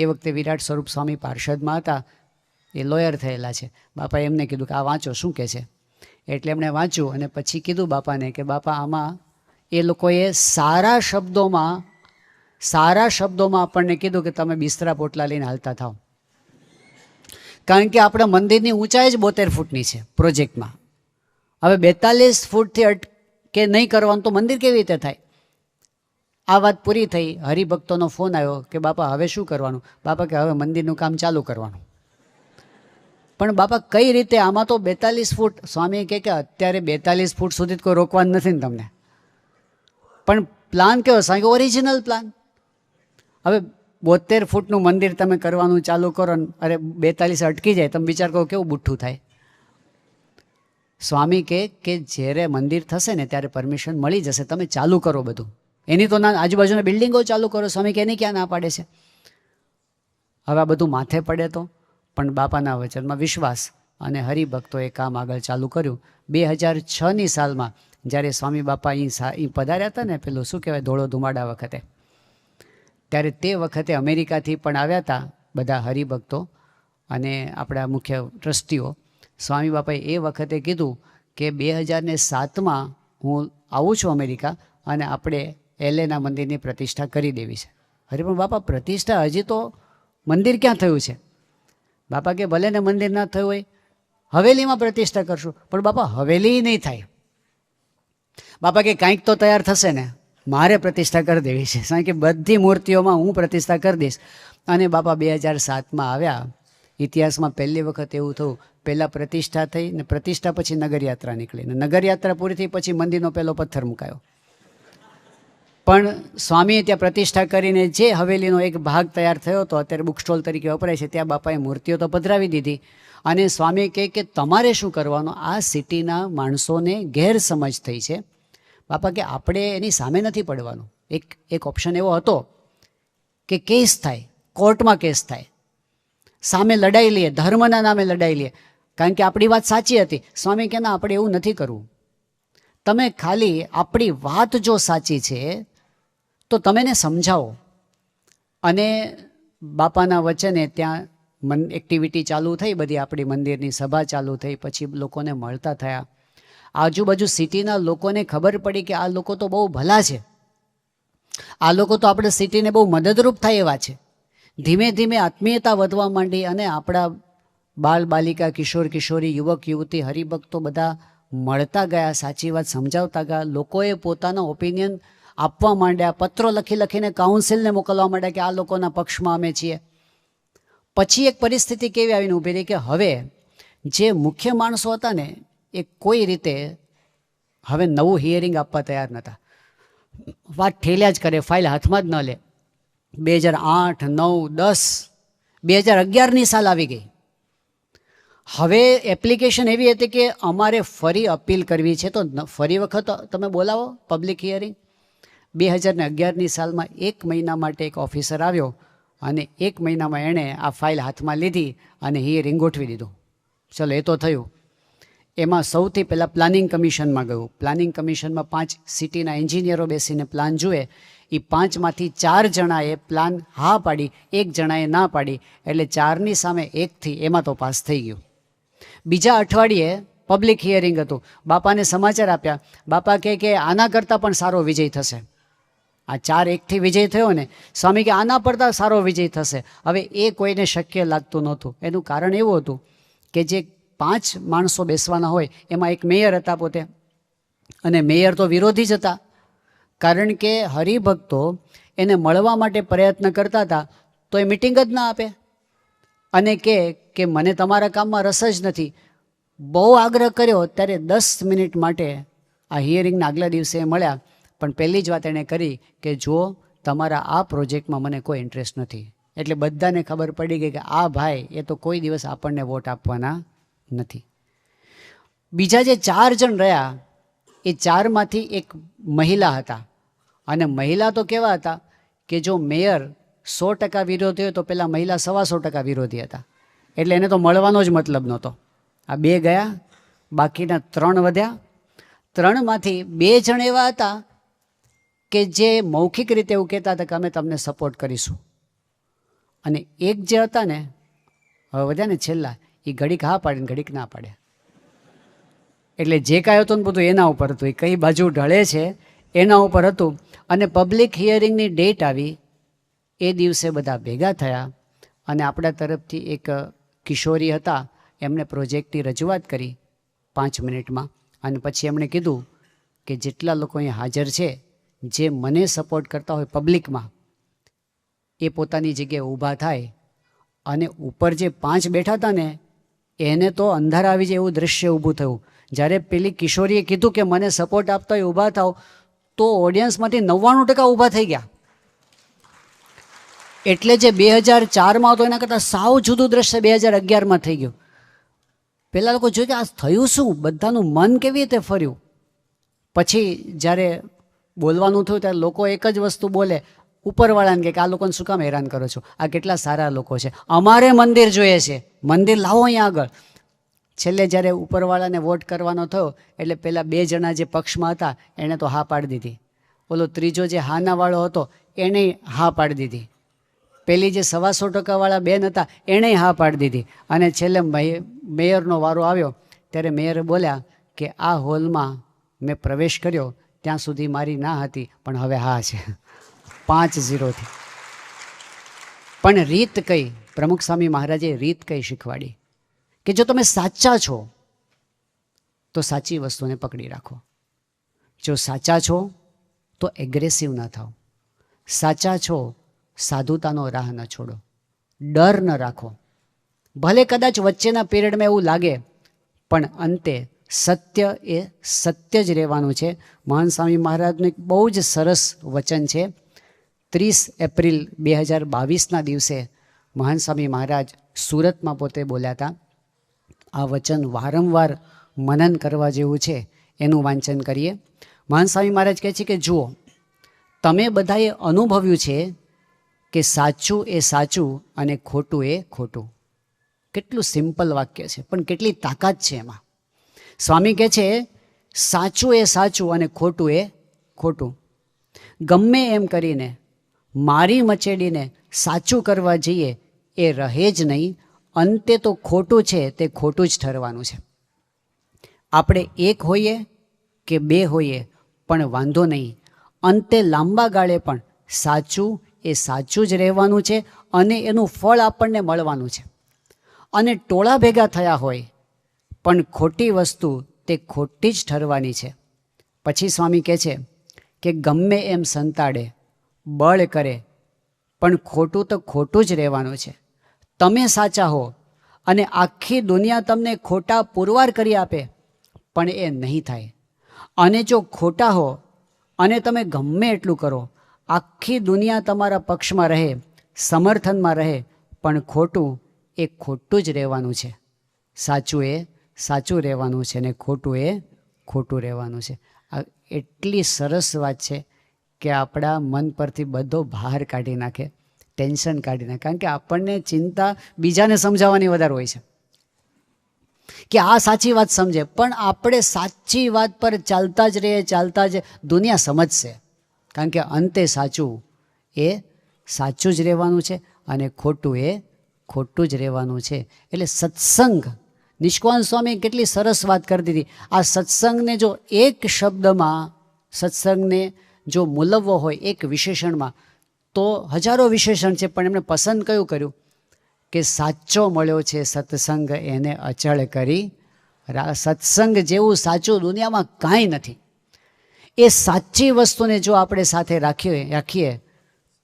એ વખતે વિરાટ સ્વરૂપ સ્વામી પાર્ષદમાં હતા, એ લોયર થયેલા છે. બાપાએ એમને કીધું કે આ વાંચો શું કહે છે. એટલે એમણે વાંચ્યું અને પછી કીધું બાપાને કે બાપા આમાં એ લોકોએ સારા શબ્દોમાં આપણને કીધું કે તમે બિસ્તરા પોટલા લઈને હાલતા થાવ. કારણ કે આપણા મંદિરની ઊંચાઈ જ 72 ફૂટની છે પ્રોજેક્ટમાં. હવે 42 ફૂટથી અટકે નહીં કરવાનું તો મંદિર કેવી રીતે થાય? આ વાત પૂરી થઈ. હરિભક્તોનો ફોન આવ્યો કે બાપા હવે શું કરવાનું? બાપા કે હવે મંદિરનું કામ ચાલુ કરવાનું. પણ બાપા કઈ રીતે? આમાં તો 42 ફૂટ. સ્વામી કહે કે અત્યારે 42 ફૂટ સુધી કોઈ રોકવાનું નથી ને તમને. પણ પ્લાન કેવો? સ્વામી ઓરિજિનલ પ્લાન. હવે 72 ફૂટનું મંદિર તમે કરવાનું ચાલુ કરો ને અરે 42 અટકી જાય, તમે વિચાર કરો કેવું બુઠ્ઠું થાય. સ્વામી કહે કે જ્યારે મંદિર થશે ને ત્યારે પરમિશન મળી જશે, તમે ચાલુ કરો બધું. એની તો ના આજુબાજુના બિલ્ડિંગો ચાલુ કરો. સ્વામી કે એની ક્યાં ના પાડે છે? હવે આ બધું માથે પડે તો પણ બાપાના વચનમાં વિશ્વાસ અને હરિભક્તોએ કામ આગળ ચાલુ કર્યું. 2006ની સાલમાં જ્યારે સ્વામી બાપા અહીં પધાર્યા હતા ને, પેલું શું કહેવાય ધોળો ધુમાડા વખતે, ત્યારે તે વખતે અમેરિકાથી પણ આવ્યા હતા બધા હરિભક્તો અને આપણા મુખ્ય ટ્રસ્ટીઓ. સ્વામી બાપાએ એ વખતે કીધું કે 2007માં હું આવું છું અમેરિકા અને આપણે એલએના મંદિરની પ્રતિષ્ઠા કરી દેવી છે. અરે પણ બાપા પ્રતિષ્ઠા હજી તો મંદિર ક્યાં થયું છે? બાપા કે ભલે ને મંદિર ના થયું હોય, હવેલીમાં પ્રતિષ્ઠા કરશું. પણ બાપા હવેલી નહીં થાય. બાપા કે કાંઈક તો તૈયાર થશે ને, મારે પ્રતિષ્ઠા કરી દેવી છે. કારણ કે બધી મૂર્તિઓમાં હું પ્રતિષ્ઠા કરી દઈશ. અને બાપા 2007માં આવ્યા. ઇતિહાસમાં પહેલી વખત એવું થયું, પહેલાં પ્રતિષ્ઠા થઈ ને પ્રતિષ્ઠા પછી નગરયાત્રા નીકળી ને નગરયાત્રા પૂરી થઈ પછી મંદિરનો પહેલો પથ્થર મુકાયો. પણ સ્વામીએ ત્યાં પ્રતિષ્ઠા કરીને જે હવેલીનો એક ભાગ તૈયાર થયો હતો, અત્યારે બુક સ્ટોલ તરીકે વપરાય છે, ત્યાં બાપાએ મૂર્તિઓ તો પધરાવી દીધી. અને સ્વામીએ કહે કે તમારે શું કરવાનું? આ સિટીના માણસોને ગેરસમજ થઈ છે. બાપા કે આપણે એની સામે નથી પડવાનું. એક ઓપ્શન એવો હતો કે કેસ થાય, કોર્ટમાં કેસ થાય, સામે લડાઈ લઈએ, ધર્મના નામે લડાઈ લઈએ, કારણ કે આપણી વાત સાચી હતી. સ્વામી કે ના, આપણે એવું નથી કરવું. તમે ખાલી આપણી વાત જો સાચી છે તો તમે એને સમજાવો. અને બાપાના વચને ત્યાં એક્ટિવિટી ચાલુ થઈ, બધી આપણી મંદિરની સભા ચાલુ થઈ, પછી લોકોને મળતા થયા. આજુબાજુ સિટીના લોકોને ખબર પડી કે આ લોકો તો બહુ ભલા છે, આ લોકો તો આપણે સિટીને બહુ મદદરૂપ થાય એવા છે. ધીમે ધીમે આત્મીયતા વધવા માંડી અને આપણા બાળ બાલિકા, કિશોર કિશોરી, યુવક યુવતી, હરિભક્તો બધા મળતા ગયા, સાચી વાત સમજાવતા ગયા. લોકોએ પોતાના ઓપિનિયન આપવા માંડ્યા, પત્રો લખીને કાઉન્સિલને મોકલવા માંડ્યા કે આ લોકોના પક્ષમાં અમે છીએ. પછી એક પરિસ્થિતિ કેવી આવીને ઊભી રહી કે હવે જે મુખ્ય માણસો હતા ને એ કોઈ રીતે હવે નવું હિયરિંગ આપવા તૈયાર નહોતા. વાત ઠેલ્યા જ કરે, ફાઇલ હાથમાં જ ન લે. 2008, 9, 10, 2011ની સાલ આવી ગઈ. હવે એપ્લિકેશન એવી હતી કે અમારે ફરી અપીલ કરવી છે, તો ફરી વખત તમે બોલાવો પબ્લિક હિયરિંગ. 2011ની સાલમાં 1 મહિના માટે એક ઓફિસર આવ્યો અને 1 મહિનામાં એણે આ ફાઇલ હાથમાં લીધી અને હિયરિંગ ગોઠવી દીધું. ચલો એ તો થયું. એમાં સૌથી પહેલાં પ્લાનિંગ કમિશનમાં ગયું. પ્લાનિંગ કમિશનમાં 5 સિટીના એન્જિનિયરો બેસીને પ્લાન જુએ. એ 5માંથી 4 જણાએ પ્લાન હા પાડી, 1 જણાએ ના પાડી, એટલે 4ની સામે 1થી એમાં તો પાસ થઈ ગયું. બીજા અઠવાડિયે પબ્લિક હિયરિંગ હતું. બાપાને સમાચાર આપ્યા. બાપા કહે કે આના કરતાં પણ સારો વિજય થશે, આ 4-1થી વિજય થયો ને, સ્વામી કે આના પડતા સારો વિજય થશે. હવે એ કોઈને શક્ય લાગતું નહોતું. એનું કારણ એવું હતું કે જે 5 માણસો બેસવાના હોય એમાં એક મેયર હતા પોતે, અને મેયર તો વિરોધી જ હતા. કારણ કે હરિભક્તો એને મળવા માટે પ્રયત્ન કરતા હતા તો એ મિટિંગ જ ના આપે, અને કે મને તમારા કામમાં રસ જ નથી. બહુ આગ્રહ કર્યો ત્યારે 10 મિનિટ માટે આ હિયરિંગના આગલા દિવસે મળ્યા, પણ પહેલી જ વાત એણે કરી કે જો તમારા આ પ્રોજેક્ટમાં મને કોઈ ઇન્ટરેસ્ટ નથી. એટલે બધાને ખબર પડી ગઈ કે આ ભાઈ એ તો કોઈ દિવસ આપણને વોટ આપવાના નથી. બીજા જે 4 જણ રહ્યા એ 4માંથી એક મહિલા હતા, અને મહિલા તો કેવા હતા કે જો મેયર 100% વિરોધી હોય તો પેલા મહિલા 125% વિરોધી હતા. એટલે એને તો મળવાનો જ મતલબ નહોતો. આ 2 ગયા, બાકીના 3 વધ્યા. 3માંથી 2 જણ એવા હતા કે જે મૌખિક રીતે એવું કહેતા હતા કે અમે તમને સપોર્ટ કરીશું, અને એક જે હતા ને, હવે વધ્યા ને છેલ્લા, એ ઘડીક હા પાડે ને ઘડીક ના પાડે. એટલે જે કાંઈ હતું ને બધું એના ઉપર હતું, એ કઈ બાજુ ઢળે છે એના ઉપર હતું. અને પબ્લિક હિયરિંગની ડેટ આવી, એ દિવસે બધા ભેગા થયા, અને આપણા તરફથી એક કિશોરી હતા, એમણે પ્રોજેક્ટની રજૂઆત કરી 5 મિનિટમાં. અને પછી એમણે કીધું કે જેટલા લોકો અહીંયા હાજર છે જે મને સપોર્ટ કરતા હોય પબ્લિકમાં, એ પોતાની જગ્યાએ ઊભા થાય. અને ઉપર જે 5 બેઠા હતા ને એને તો અંધાર આવી જાય એવું દૃશ્ય ઊભું થયું. જ્યારે પેલી કિશોરીએ કીધું કે મને સપોર્ટ આપતા હોય ઊભા થાવ, તો ઓડિયન્સમાંથી 99% ઊભા થઈ ગયા. એટલે જે 2004માં હતો એના કરતાં સાવ જુદું દ્રશ્ય 2011માં થઈ ગયું. પહેલાં લોકો જોયું કે આ થયું શું, બધાનું મન કેવી રીતે ફર્યું. પછી જ્યારે બોલવાનું થયું ત્યારે લોકો એક જ વસ્તુ બોલે, ઉપરવાળાને કે આ લોકોને શું કામ હેરાન કરો છો, આ કેટલા સારા લોકો છે, અમારે મંદિર જોઈએ છે, મંદિર લાવો અહીંયા આગળ. છેલ્લે જ્યારે ઉપરવાળાને વોટ કરવાનો થયો એટલે પેલા 2 જણા જે પક્ષમાં હતા એણે તો હા પાડી દીધી. ઓલો ત્રીજો જે હાનાવાળો હતો એણે હા પાડી દીધી. પેલી જે 125% બેન હતા એણે હા પાડી દીધી. અને છેલ્લે મેયરનો વારો આવ્યો ત્યારે મેયર બોલ્યા કે આ હોલમાં મેં પ્રવેશ કર્યો ત્યાં સુધી મારી ના હતી, પણ હવે હા છે. 5-0થી. પણ રીત કઈ, પ્રમુખ સ્વામી મહારાજે રીત કઈ શીખવાડી કે જો તમે સાચા છો તો સાચી વસ્તુને પકડી રાખો. જો સાચા છો તો એગ્રેસિવ ના થાઓ. સાચા છો સાધુતાનો રાહ ન છોડો, ડર ન રાખો. ભલે કદાચ વચ્ચેના પિરિયડમાં એવું લાગે, પણ અંતે સત્ય એ સત્ય જ રહેવાનું છે. મહાન સ્વામી મહારાજનું એક બહુ જ સરસ વચન છે. 30 એપ્રિલ 2022ના દિવસે મહાન સ્વામી મહારાજ સુરતમાં પોતે બોલ્યા હતા. આ વચન વારંવાર મનન કરવા જેવું છે, એનું વાંચન કરીએ. મહાન સ્વામી મહારાજ કહે છે કે જુઓ, તમે બધાએ અનુભવ્યું છે કે સાચું એ સાચું અને ખોટું એ ખોટું. કેટલું સિમ્પલ વાક્ય છે, પણ કેટલી તાકાત છે એમાં. સ્વામી કહે છે સાચું એ સાચું અને ખોટું એ ખોટું. ગમે એમ કરીને મારી મચેડીને સાચું કરવા જઈએ એ રહે જ નહીં. અંતે તો ખોટું છે તે ખોટું જ ઠરવાનું છે. આપણે 1 હોઈએ કે 2 હોઈએ પણ વાંધો નહીં, અંતે લાંબા ગાળે પણ સાચું એ સાચું જ રહેવાનું છે, અને એનું ફળ આપણને મળવાનું છે. અને ટોળા ભેગા થયા હોય પણ ખોટી વસ્તુ તે ખોટી જ ઠરવાની છે. પછી સ્વામી કહે છે કે ગમે એમ સંતાડે, બળ કરે, પણ ખોટું તો ખોટું જ રહેવાનું છે. તમે સાચા હો અને આખી દુનિયા તમને ખોટા પુરવાર કરી આપે, પણ એ નહીં થાય. અને જો ખોટા હો અને તમે ગમે એટલું કરો, આખી દુનિયા તમારા પક્ષમાં રહે, સમર્થનમાં રહે, પણ ખોટું એ ખોટું જ રહેવાનું છે. સાચું એ સાચું રહેવાનું છે ને ખોટું એ ખોટું રહેવાનું છે. આ એટલી સરસ વાત છે કે આપણા મન પરથી બધો ભાર કાઢી નાખે, ટેન્શન કાઢી નાખે. કારણ કે આપણને ચિંતા બીજાને સમજાવવાની વધારે હોય છે કે આ સાચી વાત સમજે, પણ આપણે સાચી વાત પર ચાલતા જ રહીએ, ચાલતા જ દુનિયા સમજશે. કારણ કે અંતે સાચું એ સાચું જ રહેવાનું છે અને ખોટું એ ખોટું જ રહેવાનું છે. એટલે સત્સંગ, નિષ્કાન સ્વામી કેટલી સરસ વાત કરી દીધી. આ સત્સંગને જો એક શબ્દમાં, સત્સંગને જો મૂલવવો હોય એક વિશેષણમાં તો હજારો વિશેષણ છે, પણ એમણે પસંદ કયું કર્યું કે સાચો મળ્યો છે સત્સંગ એને અચળ કરી. સત્સંગ જેવું સાચું દુનિયામાં કાંઈ નથી. એ સાચી વસ્તુને જો આપણે સાથે રાખીએ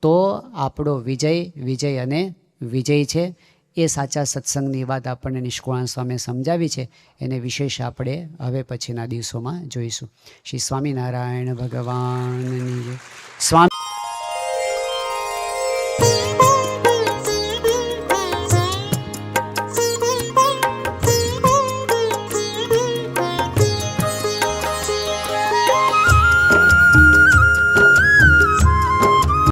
તો આપણો વિજય અને વિજય છે. એ સાચા સત્સંગની વાત આપણને નિષ્કુળાનંદ સ્વામીએ સમજાવી છે. એને વિશેષ આપણે હવે પછીના દિવસોમાં જોઈશું. શ્રી સ્વામિનારાયણ ભગવાનની જય. સ્વામી